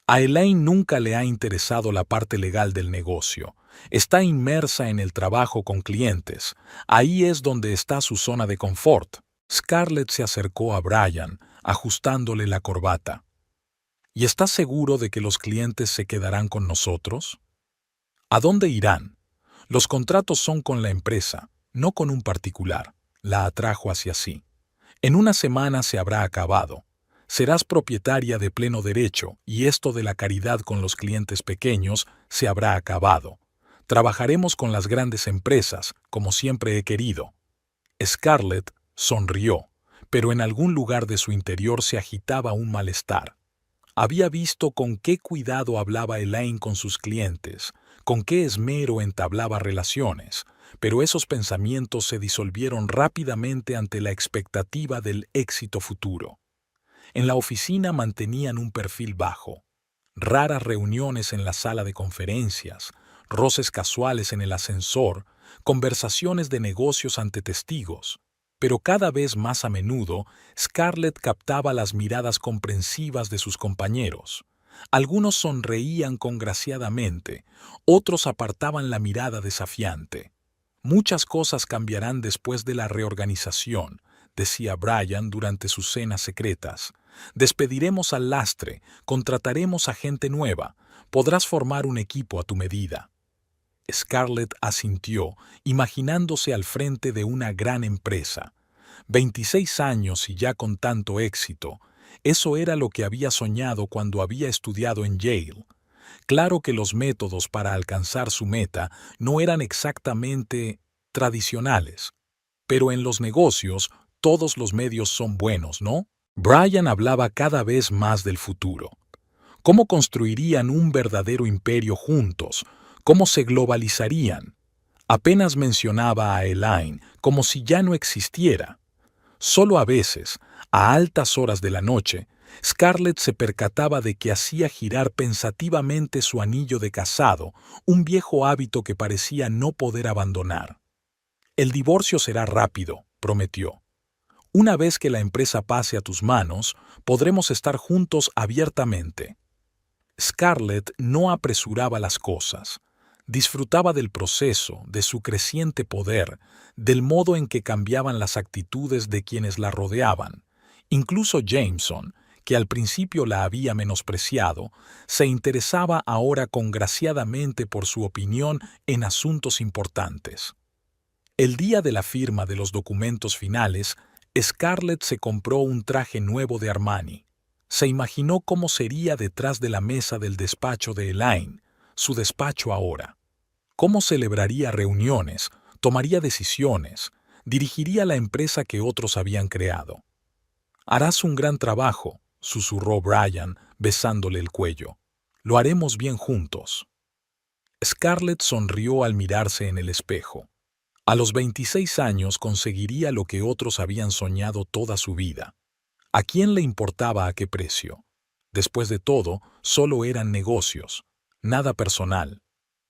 A Elaine nunca le ha interesado la parte legal del negocio. Está inmersa en el trabajo con clientes. Ahí es donde está su zona de confort. Scarlett se acercó a Brian, ajustándole la corbata. ¿Y estás seguro de que los clientes se quedarán con nosotros? ¿A dónde irán? Los contratos son con la empresa, no con un particular. La atrajo hacia sí. En una semana se habrá acabado. Serás propietaria de pleno derecho y esto de la caridad con los clientes pequeños se habrá acabado. Trabajaremos con las grandes empresas, como siempre he querido. Scarlett sonrió, pero en algún lugar de su interior se agitaba un malestar. Había visto con qué cuidado hablaba Elaine con sus clientes, con qué esmero entablaba relaciones, pero esos pensamientos se disolvieron rápidamente ante la expectativa del éxito futuro. En la oficina mantenían un perfil bajo. Raras reuniones en la sala de conferencias, roces casuales en el ascensor, conversaciones de negocios ante testigos. Pero cada vez más a menudo, Scarlett captaba las miradas comprensivas de sus compañeros. Algunos sonreían congraciadamente, otros apartaban la mirada desafiante. Muchas cosas cambiarán después de la reorganización, decía Brian durante sus cenas secretas. Despediremos al lastre, contrataremos a gente nueva, podrás formar un equipo a tu medida. Scarlett asintió, imaginándose al frente de una gran empresa. 26 años y ya con tanto éxito. Eso era lo que había soñado cuando había estudiado en Yale. Claro que los métodos para alcanzar su meta no eran exactamente tradicionales. Pero en los negocios, todos los medios son buenos, ¿no? Brian hablaba cada vez más del futuro. ¿Cómo construirían un verdadero imperio juntos? ¿Cómo se globalizarían? Apenas mencionaba a Elaine como si ya no existiera. Solo a veces, a altas horas de la noche, Scarlett se percataba de que hacía girar pensativamente su anillo de casado, un viejo hábito que parecía no poder abandonar. El divorcio será rápido, prometió. Una vez que la empresa pase a tus manos, podremos estar juntos abiertamente. Scarlett no apresuraba las cosas. Disfrutaba del proceso, de su creciente poder, del modo en que cambiaban las actitudes de quienes la rodeaban. Incluso Jameson, que al principio la había menospreciado, se interesaba ahora congraciadamente por su opinión en asuntos importantes. El día de la firma de los documentos finales, Scarlett se compró un traje nuevo de Armani. Se imaginó cómo sería detrás de la mesa del despacho de Elaine, su despacho ahora. Cómo celebraría reuniones, tomaría decisiones, dirigiría la empresa que otros habían creado. «Harás un gran trabajo», susurró Brian, besándole el cuello. «Lo haremos bien juntos». Scarlett sonrió al mirarse en el espejo. A los 26 años conseguiría lo que otros habían soñado toda su vida. ¿A quién le importaba a qué precio? Después de todo, solo eran negocios, nada personal.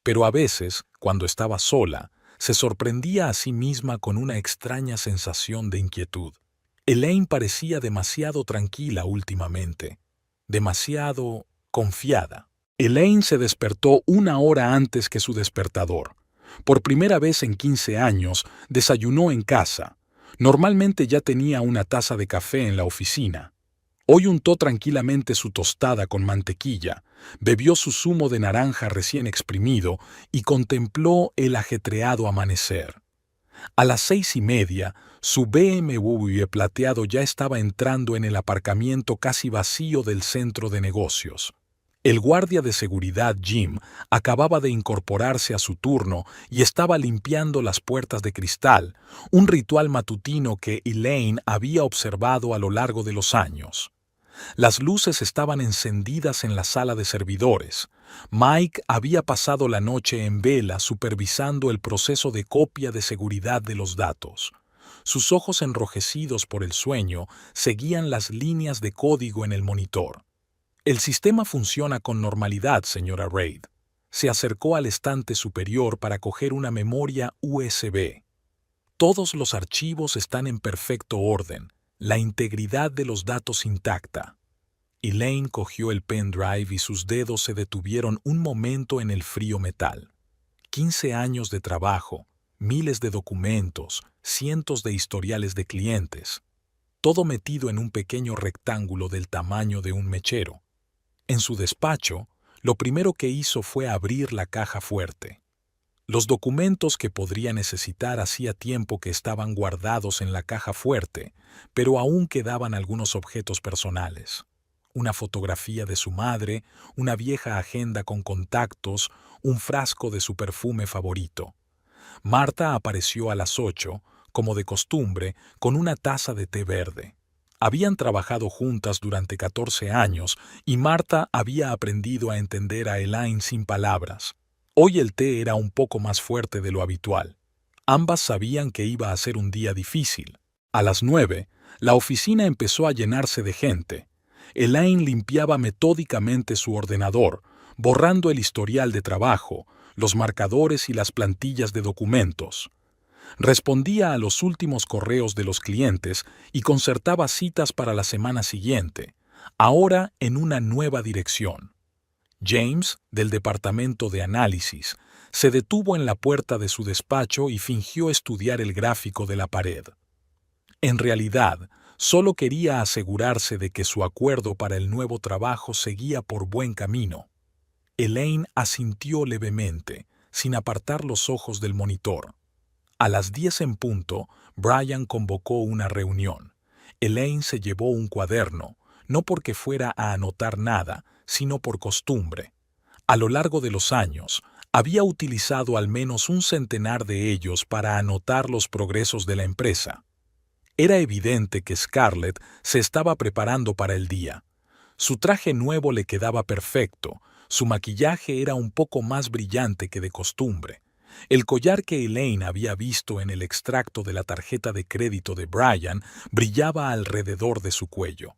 Pero a veces, cuando estaba sola, se sorprendía a sí misma con una extraña sensación de inquietud. Elaine parecía demasiado tranquila últimamente, demasiado confiada. Elaine se despertó 1 hora antes que su despertador. Por primera vez en 15 años, desayunó en casa. Normalmente ya tenía una taza de café en la oficina. Hoy untó tranquilamente su tostada con mantequilla, bebió su zumo de naranja recién exprimido y contempló el ajetreado amanecer. A las 6:30, su BMW plateado ya estaba entrando en el aparcamiento casi vacío del centro de negocios. El guardia de seguridad Jim acababa de incorporarse a su turno y estaba limpiando las puertas de cristal, un ritual matutino que Elaine había observado a lo largo de los años. Las luces estaban encendidas en la sala de servidores. Mike había pasado la noche en vela supervisando el proceso de copia de seguridad de los datos. Sus ojos enrojecidos por el sueño seguían las líneas de código en el monitor. «El sistema funciona con normalidad, señora Reid». Se acercó al estante superior para coger una memoria USB. «Todos los archivos están en perfecto orden, la integridad de los datos intacta». Elaine cogió el pendrive y sus dedos se detuvieron un momento en el frío metal. 15 años de trabajo, miles de documentos, cientos de historiales de clientes. Todo metido en un pequeño rectángulo del tamaño de un mechero. En su despacho, lo primero que hizo fue abrir la caja fuerte. Los documentos que podría necesitar hacía tiempo que estaban guardados en la caja fuerte, pero aún quedaban algunos objetos personales. Una fotografía de su madre, una vieja agenda con contactos, un frasco de su perfume favorito. Marta apareció a las 8, como de costumbre, con una taza de té verde. Habían trabajado juntas durante 14 años y Marta había aprendido a entender a Elaine sin palabras. Hoy el té era un poco más fuerte de lo habitual. Ambas sabían que iba a ser un día difícil. A las 9, la oficina empezó a llenarse de gente. Elaine limpiaba metódicamente su ordenador, borrando el historial de trabajo, los marcadores y las plantillas de documentos. Respondía a los últimos correos de los clientes y concertaba citas para la semana siguiente, ahora en una nueva dirección. James, del departamento de análisis, se detuvo en la puerta de su despacho y fingió estudiar el gráfico de la pared. En realidad, solo quería asegurarse de que su acuerdo para el nuevo trabajo seguía por buen camino. Elaine asintió levemente, sin apartar los ojos del monitor. A las 10 en punto, Brian convocó una reunión. Elaine se llevó un cuaderno, no porque fuera a anotar nada, sino por costumbre. A lo largo de los años, había utilizado al menos un centenar de ellos para anotar los progresos de la empresa. Era evidente que Scarlett se estaba preparando para el día. Su traje nuevo le quedaba perfecto, su maquillaje era un poco más brillante que de costumbre. El collar que Elaine había visto en el extracto de la tarjeta de crédito de Brian brillaba alrededor de su cuello.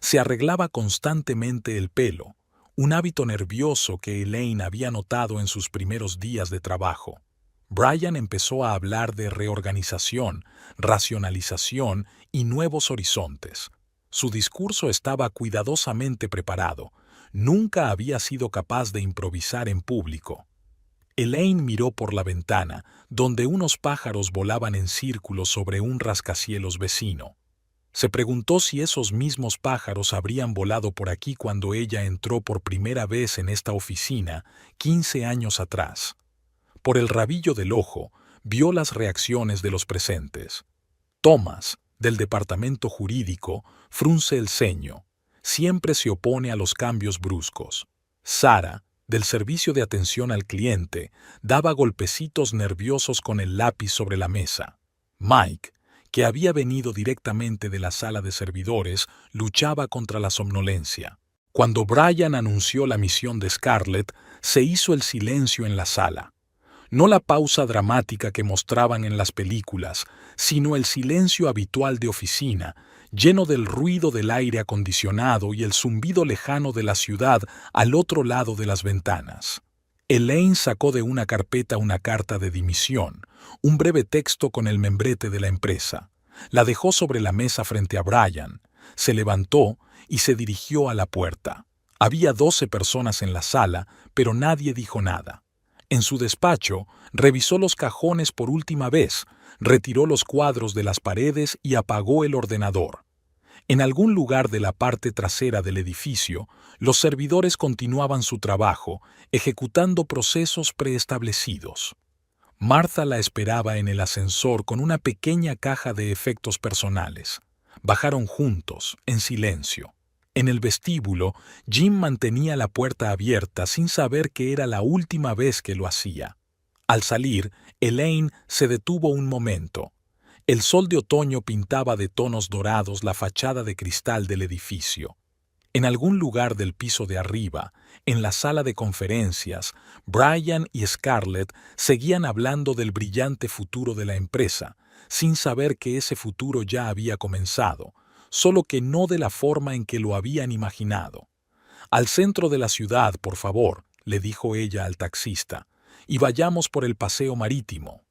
Se arreglaba constantemente el pelo, un hábito nervioso que Elaine había notado en sus primeros días de trabajo. Brian empezó a hablar de reorganización, racionalización y nuevos horizontes. Su discurso estaba cuidadosamente preparado. Nunca había sido capaz de improvisar en público. Elaine miró por la ventana, donde unos pájaros volaban en círculos sobre un rascacielos vecino. Se preguntó si esos mismos pájaros habrían volado por aquí cuando ella entró por primera vez en esta oficina 15 años atrás. Por el rabillo del ojo, vio las reacciones de los presentes. Thomas, del departamento jurídico, frunce el ceño. Siempre se opone a los cambios bruscos. Sarah, del servicio de atención al cliente, daba golpecitos nerviosos con el lápiz sobre la mesa. Mike, que había venido directamente de la sala de servidores, luchaba contra la somnolencia. Cuando Brian anunció la misión de Scarlett, se hizo el silencio en la sala. No la pausa dramática que mostraban en las películas, sino el silencio habitual de oficina, lleno del ruido del aire acondicionado y el zumbido lejano de la ciudad al otro lado de las ventanas. Elaine sacó de una carpeta una carta de dimisión, un breve texto con el membrete de la empresa. La dejó sobre la mesa frente a Brian, se levantó y se dirigió a la puerta. Había 12 personas en la sala, pero nadie dijo nada. En su despacho, revisó los cajones por última vez, retiró los cuadros de las paredes y apagó el ordenador. En algún lugar de la parte trasera del edificio, los servidores continuaban su trabajo, ejecutando procesos preestablecidos. Martha la esperaba en el ascensor con una pequeña caja de efectos personales. Bajaron juntos, en silencio. En el vestíbulo, Jim mantenía la puerta abierta sin saber que era la última vez que lo hacía. Al salir, Elaine se detuvo un momento. El sol de otoño pintaba de tonos dorados la fachada de cristal del edificio. En algún lugar del piso de arriba, en la sala de conferencias, Brian y Scarlett seguían hablando del brillante futuro de la empresa, sin saber que ese futuro ya había comenzado, solo que no de la forma en que lo habían imaginado. «Al centro de la ciudad, por favor», le dijo ella al taxista, «y vayamos por el paseo marítimo».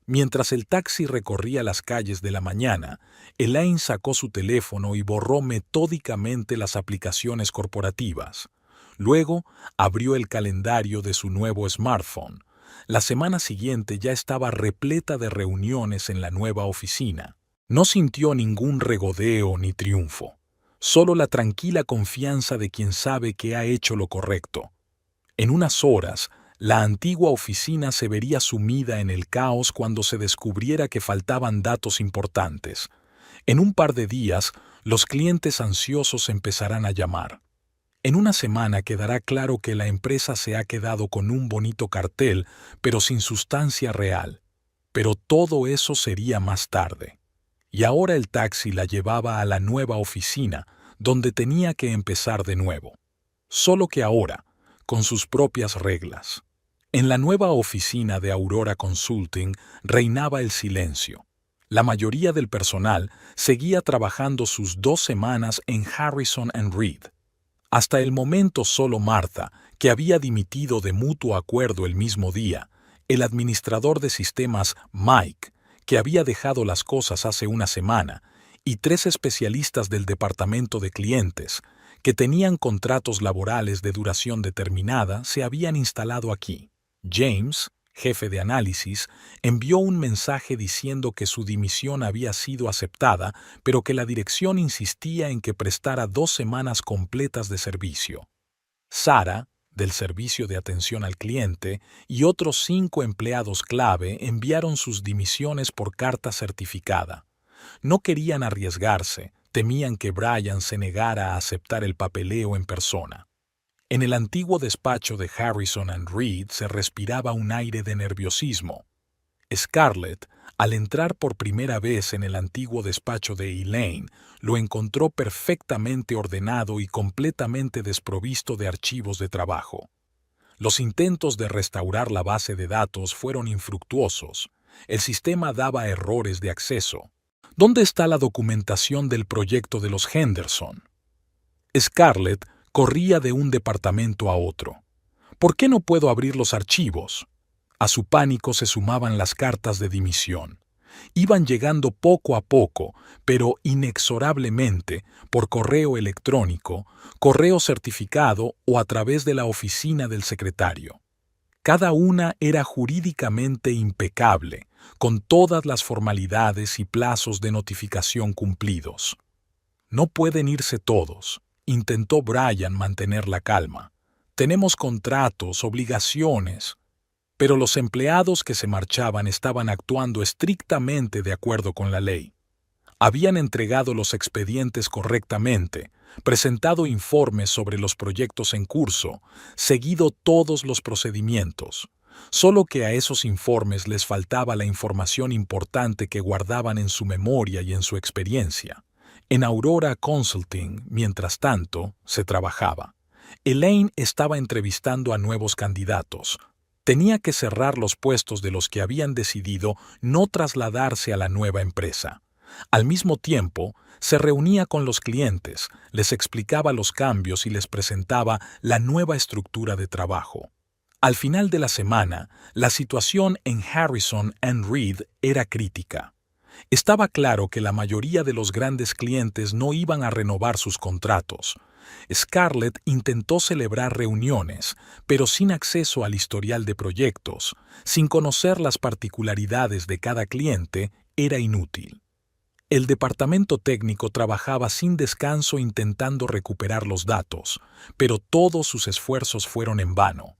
Mientras el taxi recorría las calles de la mañana, Elaine sacó su teléfono y borró metódicamente las aplicaciones corporativas. Luego abrió el calendario de su nuevo smartphone. La semana siguiente ya estaba repleta de reuniones en la nueva oficina. No sintió ningún regodeo ni triunfo, solo la tranquila confianza de quien sabe que ha hecho lo correcto. En unas horas, la antigua oficina se vería sumida en el caos cuando se descubriera que faltaban datos importantes. En un par de días, los clientes ansiosos empezarán a llamar. En una semana quedará claro que la empresa se ha quedado con un bonito cartel, pero sin sustancia real. Pero todo eso sería más tarde. Y ahora el taxi la llevaba a la nueva oficina, donde tenía que empezar de nuevo. Solo que ahora, con sus propias reglas. En la nueva oficina de Aurora Consulting reinaba el silencio. La mayoría del personal seguía trabajando sus 2 semanas en Harrison & Reed. Hasta el momento solo Martha, que había dimitido de mutuo acuerdo el mismo día, el administrador de sistemas Mike, que había dejado las cosas hace una semana, y 3 especialistas del departamento de clientes, que tenían contratos laborales de duración determinada, se habían instalado aquí. James, jefe de análisis, envió un mensaje diciendo que su dimisión había sido aceptada, pero que la dirección insistía en que prestara 2 semanas completas de servicio. Sara, del servicio de atención al cliente, y otros 5 empleados clave enviaron sus dimisiones por carta certificada. No querían arriesgarse, temían que Brian se negara a aceptar el papeleo en persona. En el antiguo despacho de Harrison and Reed se respiraba un aire de nerviosismo. Scarlett, al entrar por primera vez en el antiguo despacho de Elaine, lo encontró perfectamente ordenado y completamente desprovisto de archivos de trabajo. Los intentos de restaurar la base de datos fueron infructuosos. El sistema daba errores de acceso. ¿Dónde está la documentación del proyecto de los Henderson? Scarlett corría de un departamento a otro. ¿Por qué no puedo abrir los archivos? A su pánico se sumaban las cartas de dimisión. Iban llegando poco a poco, pero inexorablemente, por correo electrónico, correo certificado o a través de la oficina del secretario. Cada una era jurídicamente impecable, con todas las formalidades y plazos de notificación cumplidos. No pueden irse todos, intentó Brian mantener la calma. Tenemos contratos, obligaciones. Pero los empleados que se marchaban estaban actuando estrictamente de acuerdo con la ley. Habían entregado los expedientes correctamente, presentado informes sobre los proyectos en curso, seguido todos los procedimientos. Solo que a esos informes les faltaba la información importante que guardaban en su memoria y en su experiencia. En Aurora Consulting, mientras tanto, se trabajaba. Elaine estaba entrevistando a nuevos candidatos. Tenía que cerrar los puestos de los que habían decidido no trasladarse a la nueva empresa. Al mismo tiempo, se reunía con los clientes, les explicaba los cambios y les presentaba la nueva estructura de trabajo. Al final de la semana, la situación en Harrison and Reed era crítica. Estaba claro que la mayoría de los grandes clientes no iban a renovar sus contratos. Scarlett intentó celebrar reuniones, pero sin acceso al historial de proyectos, sin conocer las particularidades de cada cliente, era inútil. El departamento técnico trabajaba sin descanso intentando recuperar los datos, pero todos sus esfuerzos fueron en vano.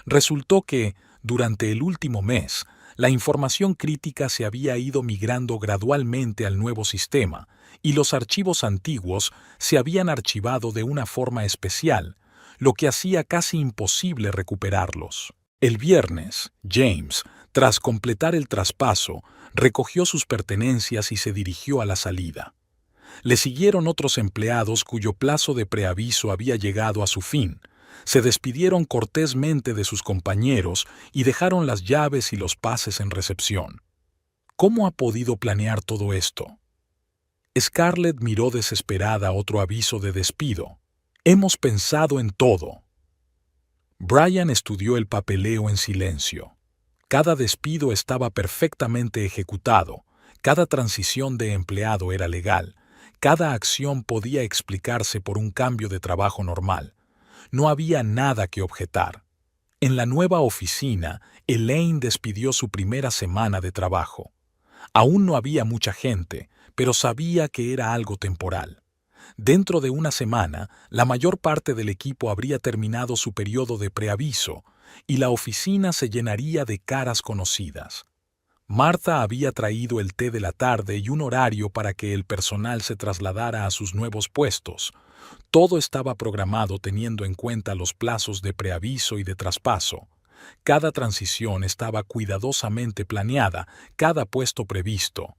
Resultó que, durante el último mes, la información crítica se había ido migrando gradualmente al nuevo sistema, y los archivos antiguos se habían archivado de una forma especial, lo que hacía casi imposible recuperarlos. El viernes, James, tras completar el traspaso, recogió sus pertenencias y se dirigió a la salida. Le siguieron otros empleados cuyo plazo de preaviso había llegado a su fin. Se despidieron cortésmente de sus compañeros y dejaron las llaves y los pases en recepción. ¿Cómo ha podido planear todo esto? Scarlett miró desesperada otro aviso de despido. Hemos pensado en todo. Brian estudió el papeleo en silencio. Cada despido estaba perfectamente ejecutado, cada transición de empleado era legal, cada acción podía explicarse por un cambio de trabajo normal. No había nada que objetar. En la nueva oficina, Elaine despidió su primera semana de trabajo. Aún no había mucha gente, pero sabía que era algo temporal. Dentro de una semana, la mayor parte del equipo habría terminado su periodo de preaviso y la oficina se llenaría de caras conocidas. Martha había traído el té de la tarde y un horario para que el personal se trasladara a sus nuevos puestos. Todo estaba programado teniendo en cuenta los plazos de preaviso y de traspaso. Cada transición estaba cuidadosamente planeada, cada puesto previsto.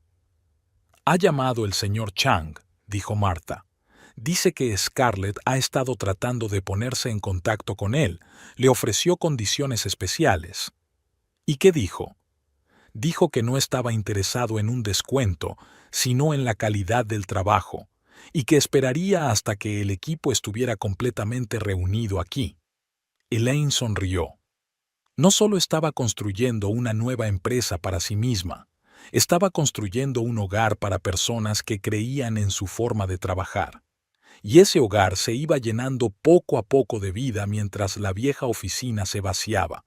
«Ha llamado el señor Chang», dijo Martha. «Dice que Scarlett ha estado tratando de ponerse en contacto con él. Le ofreció condiciones especiales». «¿Y qué dijo?» «Dijo que no estaba interesado en un descuento, sino en la calidad del trabajo, y que esperaría hasta que el equipo estuviera completamente reunido aquí». Elaine sonrió. No solo estaba construyendo una nueva empresa para sí misma, estaba construyendo un hogar para personas que creían en su forma de trabajar. y ese hogar se iba llenando poco a poco de vida mientras la vieja oficina se vaciaba,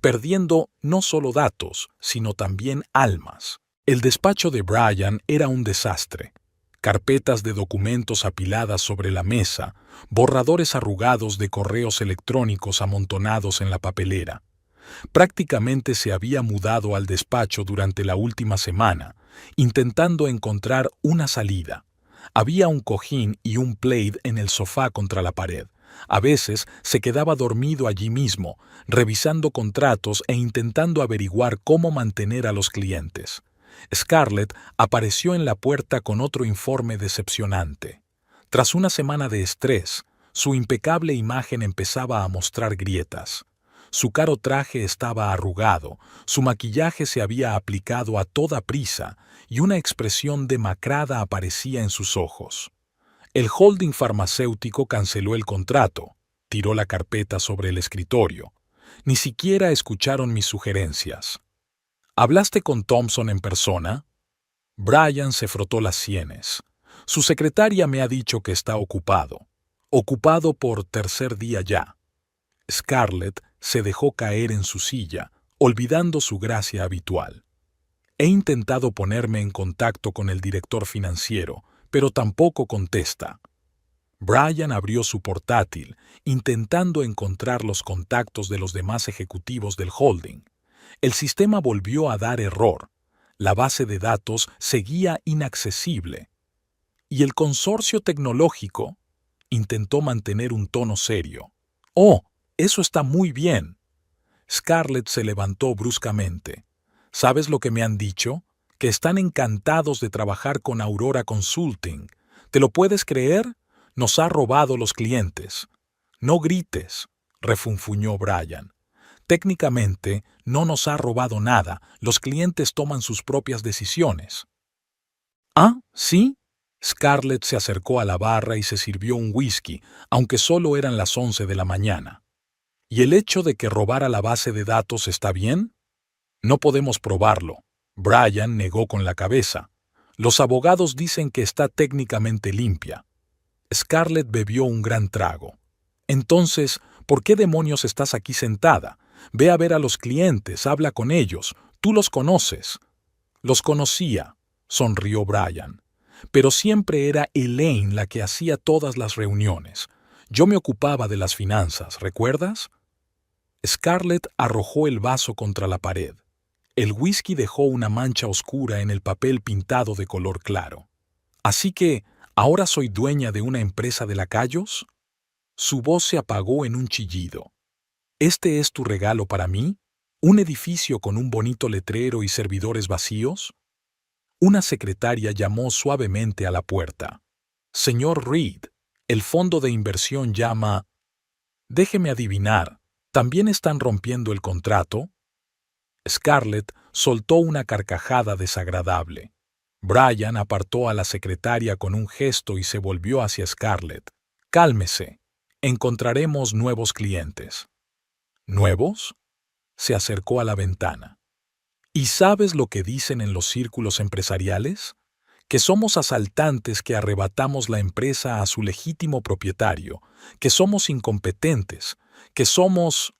perdiendo no solo datos, sino también almas. El despacho de Brian era un desastre. Carpetas de documentos apiladas sobre la mesa, borradores arrugados de correos electrónicos amontonados en la papelera. Prácticamente se había mudado al despacho durante la última semana, intentando encontrar una salida. Había un cojín y un plaid en el sofá contra la pared. A veces se quedaba dormido allí mismo, revisando contratos e intentando averiguar cómo mantener a los clientes. Scarlett apareció en la puerta con otro informe decepcionante. Tras una semana de estrés, su impecable imagen empezaba a mostrar grietas. Su caro traje estaba arrugado, su maquillaje se había aplicado a toda prisa y una expresión demacrada aparecía en sus ojos. El holding farmacéutico canceló el contrato, tiró la carpeta sobre el escritorio. Ni siquiera escucharon mis sugerencias. ¿Hablaste con Thompson en persona? Brian se frotó las sienes. Su secretaria me ha dicho que está ocupado. Ocupado por tercer día ya. Scarlett se dejó caer en su silla, olvidando su gracia habitual. He intentado ponerme en contacto con el director financiero, pero tampoco contesta. Brian abrió su portátil, intentando encontrar los contactos de los demás ejecutivos del holding. El sistema volvió a dar error. La base de datos seguía inaccesible. ¿Y el consorcio tecnológico? Intentó mantener un tono serio. «Oh, eso está muy bien». Scarlett se levantó bruscamente. ¿Sabes lo que me han dicho? Que están encantados de trabajar con Aurora Consulting. ¿Te lo puedes creer? Nos ha robado los clientes. No grites, refunfuñó Brian. Técnicamente, no nos ha robado nada. Los clientes toman sus propias decisiones. ¿Ah, sí? Scarlett se acercó a la barra y se sirvió un whisky, aunque solo eran las 11 de la mañana. ¿Y el hecho de que robara la base de datos está bien? No podemos probarlo. Brian negó con la cabeza. Los abogados dicen que está técnicamente limpia. Scarlett bebió un gran trago. Entonces, ¿por qué demonios estás aquí sentada? Ve a ver a los clientes, habla con ellos. Tú los conoces. Los conocía, sonrió Brian. Pero siempre era Elaine la que hacía todas las reuniones. Yo me ocupaba de las finanzas, ¿recuerdas? Scarlett arrojó el vaso contra la pared. El whisky dejó una mancha oscura en el papel pintado de color claro. Así que, ¿ahora soy dueña de una empresa de lacayos? Su voz se apagó en un chillido. ¿Este es tu regalo para mí? ¿Un edificio con un bonito letrero y servidores vacíos? Una secretaria llamó suavemente a la puerta. Señor Reed, el fondo de inversión llama. Déjeme adivinar, ¿también están rompiendo el contrato? Scarlett soltó una carcajada desagradable. Brian apartó a la secretaria con un gesto y se volvió hacia Scarlett. Cálmese. Encontraremos nuevos clientes. ¿Nuevos? Se acercó a la ventana. ¿Y sabes lo que dicen en los círculos empresariales? Que somos asaltantes que arrebatamos la empresa a su legítimo propietario, que somos incompetentes, que somos...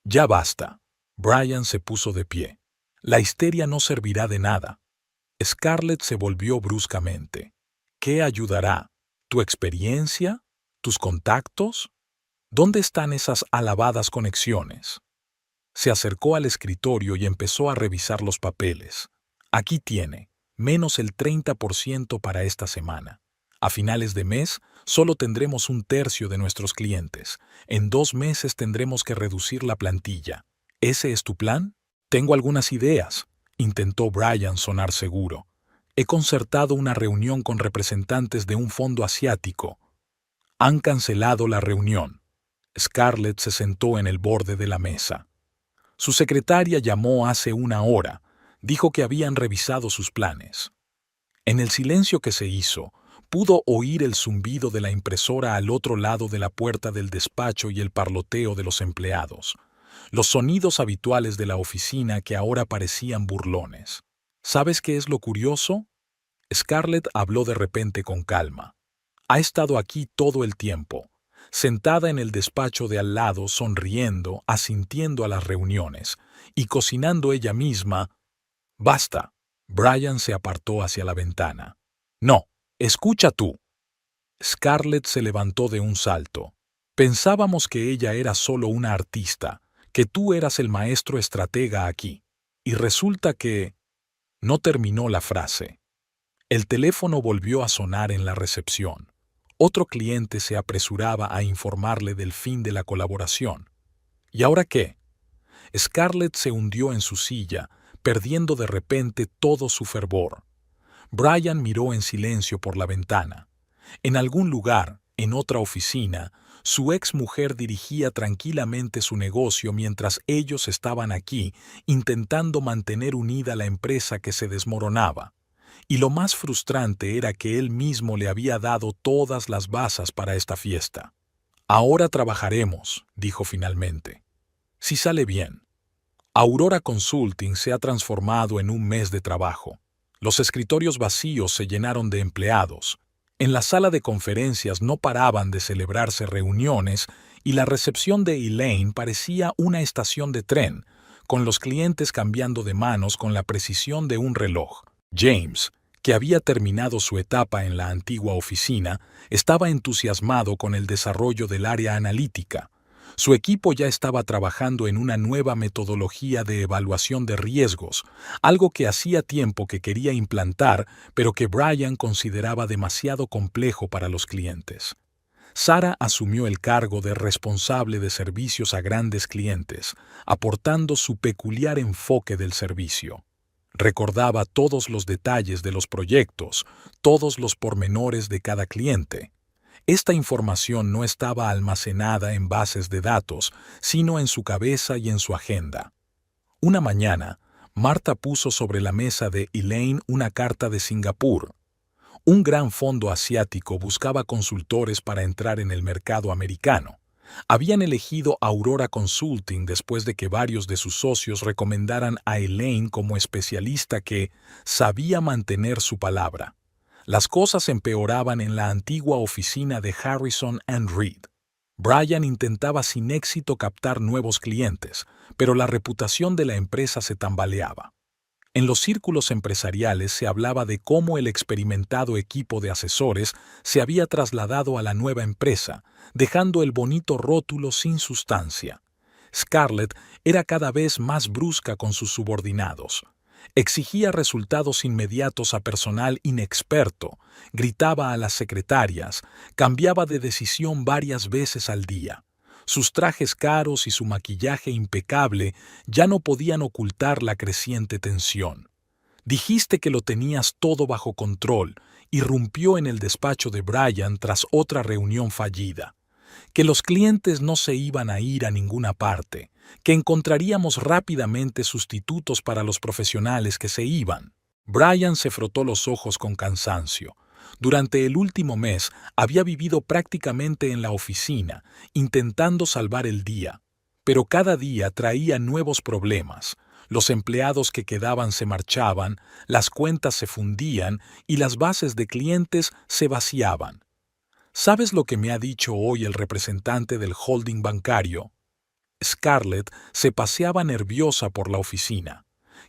Ya basta. Brian se puso de pie. La histeria no servirá de nada. Scarlett se volvió bruscamente. ¿Qué ayudará? ¿Tu experiencia? ¿Tus contactos? ¿Dónde están esas alabadas conexiones? Se acercó al escritorio y empezó a revisar los papeles. Aquí tiene, menos el 30% para esta semana. A finales de mes, solo tendremos un tercio de nuestros clientes. En 2 meses tendremos que reducir la plantilla. ¿Ese es tu plan? Tengo algunas ideas, intentó Brian sonar seguro. He concertado una reunión con representantes de un fondo asiático. Han cancelado la reunión. Scarlett se sentó en el borde de la mesa. Su secretaria llamó hace 1 hora. Dijo que habían revisado sus planes. En el silencio que se hizo, pudo oír el zumbido de la impresora al otro lado de la puerta del despacho y el parloteo de los empleados. Los sonidos habituales de la oficina que ahora parecían burlones. ¿Sabes qué es lo curioso? Scarlett habló de repente con calma. Ha estado aquí todo el tiempo, sentada en el despacho de al lado, sonriendo, asintiendo a las reuniones, y cocinando ella misma. Basta. Brian se apartó hacia la ventana. No, escucha tú. Scarlett se levantó de un salto. Pensábamos que ella era solo una artista, que tú eras el maestro estratega aquí. Y resulta que... No terminó la frase. El teléfono volvió a sonar en la recepción. Otro cliente se apresuraba a informarle del fin de la colaboración. ¿Y ahora qué? Scarlett se hundió en su silla, perdiendo de repente todo su fervor. Brian miró en silencio por la ventana. En algún lugar, en otra oficina, su ex mujer dirigía tranquilamente su negocio mientras ellos estaban aquí, intentando mantener unida la empresa que se desmoronaba. Y lo más frustrante era que él mismo le había dado todas las bazas para esta fiesta. Ahora trabajaremos, dijo finalmente. Si sale bien. Aurora Consulting se ha transformado en un mes de trabajo. Los escritorios vacíos se llenaron de empleados. En la sala de conferencias no paraban de celebrarse reuniones y la recepción de Elaine parecía una estación de tren, con los clientes cambiando de manos con la precisión de un reloj. James, que había terminado su etapa en la antigua oficina, estaba entusiasmado con el desarrollo del área analítica. Su equipo ya estaba trabajando en una nueva metodología de evaluación de riesgos, algo que hacía tiempo que quería implantar, pero que Brian consideraba demasiado complejo para los clientes. Sara asumió el cargo de responsable de servicios a grandes clientes, aportando su peculiar enfoque del servicio. Recordaba todos los detalles de los proyectos, todos los pormenores de cada cliente. Esta información no estaba almacenada en bases de datos, sino en su cabeza y en su agenda. Una mañana, Marta puso sobre la mesa de Elaine una carta de Singapur. Un gran fondo asiático buscaba consultores para entrar en el mercado americano. Habían elegido Aurora Consulting después de que varios de sus socios recomendaran a Elaine como especialista que sabía mantener su palabra. Las cosas empeoraban en la antigua oficina de Harrison and Reed. Brian intentaba sin éxito captar nuevos clientes, pero la reputación de la empresa se tambaleaba. En los círculos empresariales se hablaba de cómo el experimentado equipo de asesores se había trasladado a la nueva empresa, dejando el bonito rótulo sin sustancia. Scarlett era cada vez más brusca con sus subordinados. Exigía resultados inmediatos a personal inexperto, gritaba a las secretarias, cambiaba de decisión varias veces al día. Sus trajes caros y su maquillaje impecable ya no podían ocultar la creciente tensión. Dijiste que lo tenías todo bajo control, irrumpió en el despacho de Brian tras otra reunión fallida. Que los clientes no se iban a ir a ninguna parte, que encontraríamos rápidamente sustitutos para los profesionales que se iban. Brian se frotó los ojos con cansancio. Durante el último mes había vivido prácticamente en la oficina, intentando salvar el día. Pero cada día traía nuevos problemas. Los empleados que quedaban se marchaban, las cuentas se fundían y las bases de clientes se vaciaban. ¿Sabes lo que me ha dicho hoy el representante del holding bancario? Scarlett se paseaba nerviosa por la oficina.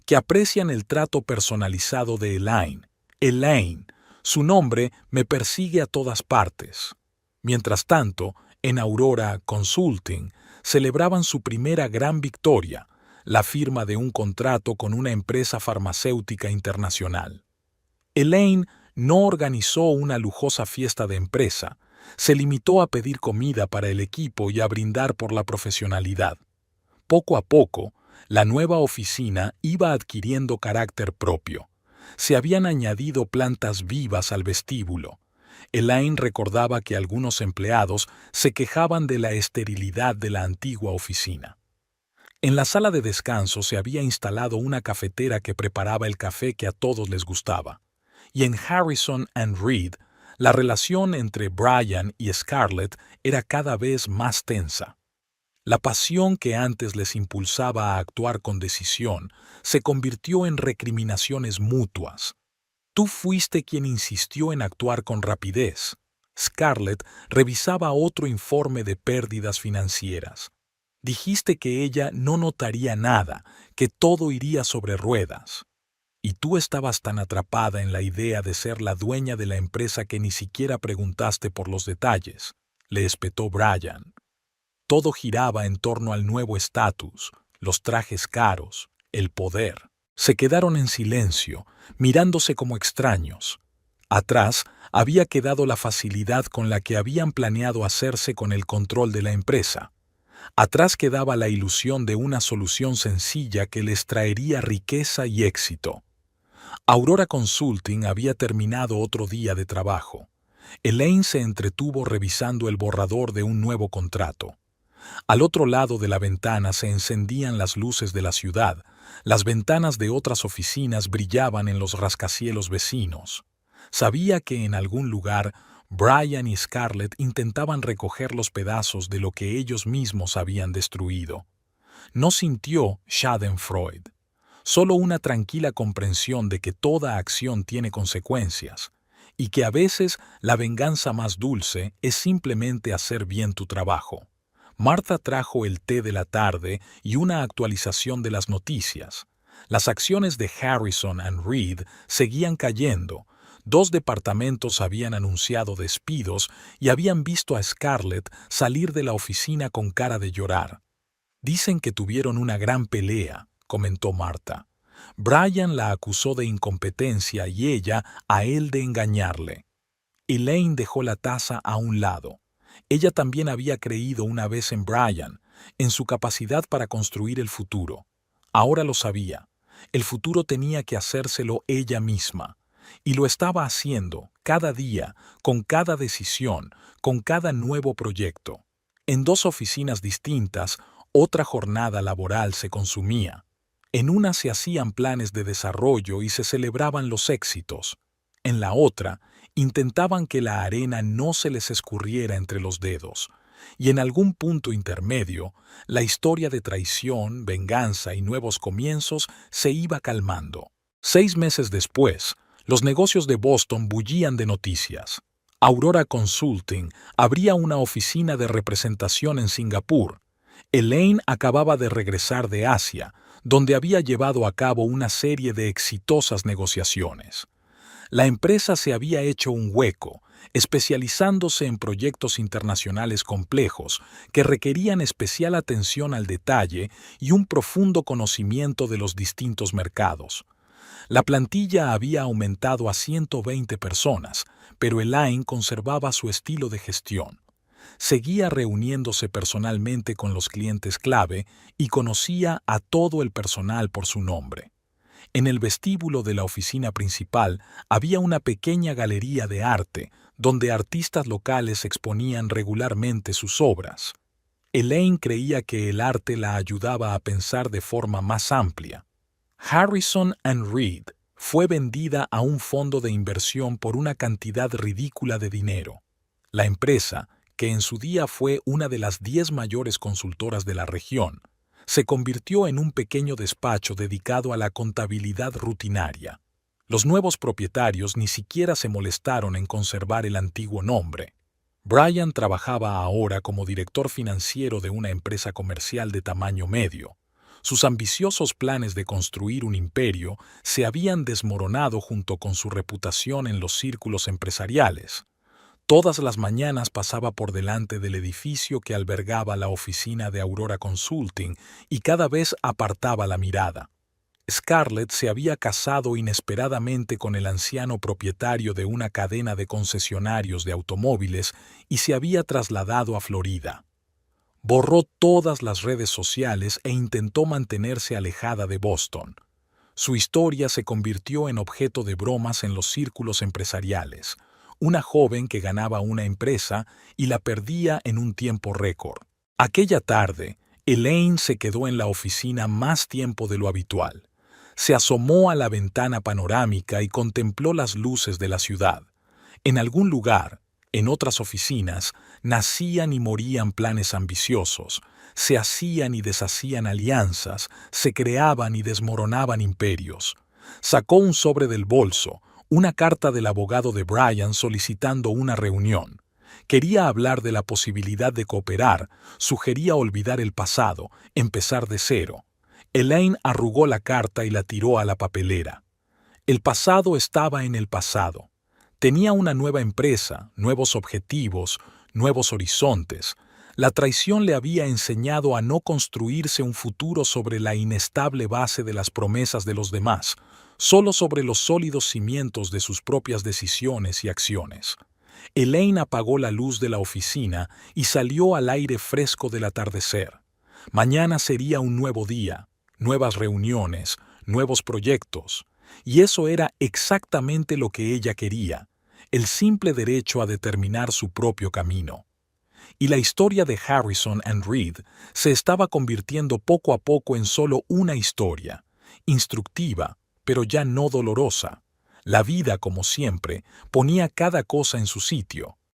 Que aprecian el trato personalizado de Elaine. Elaine, su nombre me persigue a todas partes. Mientras tanto, en Aurora Consulting celebraban su primera gran victoria, la firma de un contrato con una empresa farmacéutica internacional. Elaine no organizó una lujosa fiesta de empresa, se limitó a pedir comida para el equipo y a brindar por la profesionalidad. Poco a poco, la nueva oficina iba adquiriendo carácter propio. Se habían añadido plantas vivas al vestíbulo. Elaine recordaba que algunos empleados se quejaban de la esterilidad de la antigua oficina. En la sala de descanso se había instalado una cafetera que preparaba el café que a todos les gustaba. Y en Harrison and Reed, la relación entre Brian y Scarlett era cada vez más tensa. La pasión que antes les impulsaba a actuar con decisión se convirtió en recriminaciones mutuas. Tú fuiste quien insistió en actuar con rapidez. Scarlett revisaba otro informe de pérdidas financieras. Dijiste que ella no notaría nada, que todo iría sobre ruedas. Y tú estabas tan atrapada en la idea de ser la dueña de la empresa que ni siquiera preguntaste por los detalles, le espetó Brian. Todo giraba en torno al nuevo estatus, los trajes caros, el poder. Se quedaron en silencio, mirándose como extraños. Atrás había quedado la facilidad con la que habían planeado hacerse con el control de la empresa. Atrás quedaba la ilusión de una solución sencilla que les traería riqueza y éxito. Aurora Consulting había terminado otro día de trabajo. Elaine se entretuvo revisando el borrador de un nuevo contrato. Al otro lado de la ventana se encendían las luces de la ciudad. Las ventanas de otras oficinas brillaban en los rascacielos vecinos. Sabía que en algún lugar Brian y Scarlett intentaban recoger los pedazos de lo que ellos mismos habían destruido. No sintió Schadenfreude, solo una tranquila comprensión de que toda acción tiene consecuencias, y que a veces la venganza más dulce es simplemente hacer bien tu trabajo. Martha trajo el té de la tarde y una actualización de las noticias. Las acciones de Harrison and Reed seguían cayendo. 2 departamentos habían anunciado despidos y habían visto a Scarlett salir de la oficina con cara de llorar. Dicen que tuvieron una gran pelea, comentó Martha. Brian la acusó de incompetencia y ella a él de engañarle. Elaine dejó la taza a un lado. Ella también había creído una vez en Brian, en su capacidad para construir el futuro. Ahora lo sabía. El futuro tenía que hacérselo ella misma. Y lo estaba haciendo, cada día, con cada decisión, con cada nuevo proyecto. En 2 oficinas distintas, otra jornada laboral se consumía. En una se hacían planes de desarrollo y se celebraban los éxitos. En la otra, intentaban que la arena no se les escurriera entre los dedos. Y en algún punto intermedio, la historia de traición, venganza y nuevos comienzos se iba calmando. 6 meses después, los negocios de Boston bullían de noticias. Aurora Consulting abría una oficina de representación en Singapur. Elaine acababa de regresar de Asia, donde había llevado a cabo una serie de exitosas negociaciones. La empresa se había hecho un hueco, especializándose en proyectos internacionales complejos que requerían especial atención al detalle y un profundo conocimiento de los distintos mercados. La plantilla había aumentado a 120 personas, pero Elaine conservaba su estilo de gestión. Seguía reuniéndose personalmente con los clientes clave y conocía a todo el personal por su nombre. En el vestíbulo de la oficina principal había una pequeña galería de arte donde artistas locales exponían regularmente sus obras. Elaine creía que el arte la ayudaba a pensar de forma más amplia. Harrison and Reed fue vendida a un fondo de inversión por una cantidad ridícula de dinero. La empresa, que en su día fue una de las 10 mayores consultoras de la región, se convirtió en un pequeño despacho dedicado a la contabilidad rutinaria. Los nuevos propietarios ni siquiera se molestaron en conservar el antiguo nombre. Brian trabajaba ahora como director financiero de una empresa comercial de tamaño medio. Sus ambiciosos planes de construir un imperio se habían desmoronado junto con su reputación en los círculos empresariales. Todas las mañanas pasaba por delante del edificio que albergaba la oficina de Aurora Consulting y cada vez apartaba la mirada. Scarlett se había casado inesperadamente con el anciano propietario de una cadena de concesionarios de automóviles y se había trasladado a Florida. Borró todas las redes sociales e intentó mantenerse alejada de Boston. Su historia se convirtió en objeto de bromas en los círculos empresariales. Una joven que ganaba una empresa y la perdía en un tiempo récord. Aquella tarde, Elaine se quedó en la oficina más tiempo de lo habitual. Se asomó a la ventana panorámica y contempló las luces de la ciudad. En algún lugar, en otras oficinas, nacían y morían planes ambiciosos, se hacían y deshacían alianzas, se creaban y desmoronaban imperios. Sacó un sobre del bolso, una carta del abogado de Brian solicitando una reunión. Quería hablar de la posibilidad de cooperar, sugería olvidar el pasado, empezar de cero. Elaine arrugó la carta y la tiró a la papelera. El pasado estaba en el pasado. Tenía una nueva empresa, nuevos objetivos, nuevos horizontes. La traición le había enseñado a no construirse un futuro sobre la inestable base de las promesas de los demás, solo sobre los sólidos cimientos de sus propias decisiones y acciones. Elaine apagó la luz de la oficina y salió al aire fresco del atardecer. Mañana sería un nuevo día, nuevas reuniones, nuevos proyectos. Y eso era exactamente lo que ella quería, el simple derecho a determinar su propio camino. Y la historia de Harrison and Reed se estaba convirtiendo poco a poco en solo una historia, instructiva, pero ya no dolorosa. La vida, como siempre, ponía cada cosa en su sitio,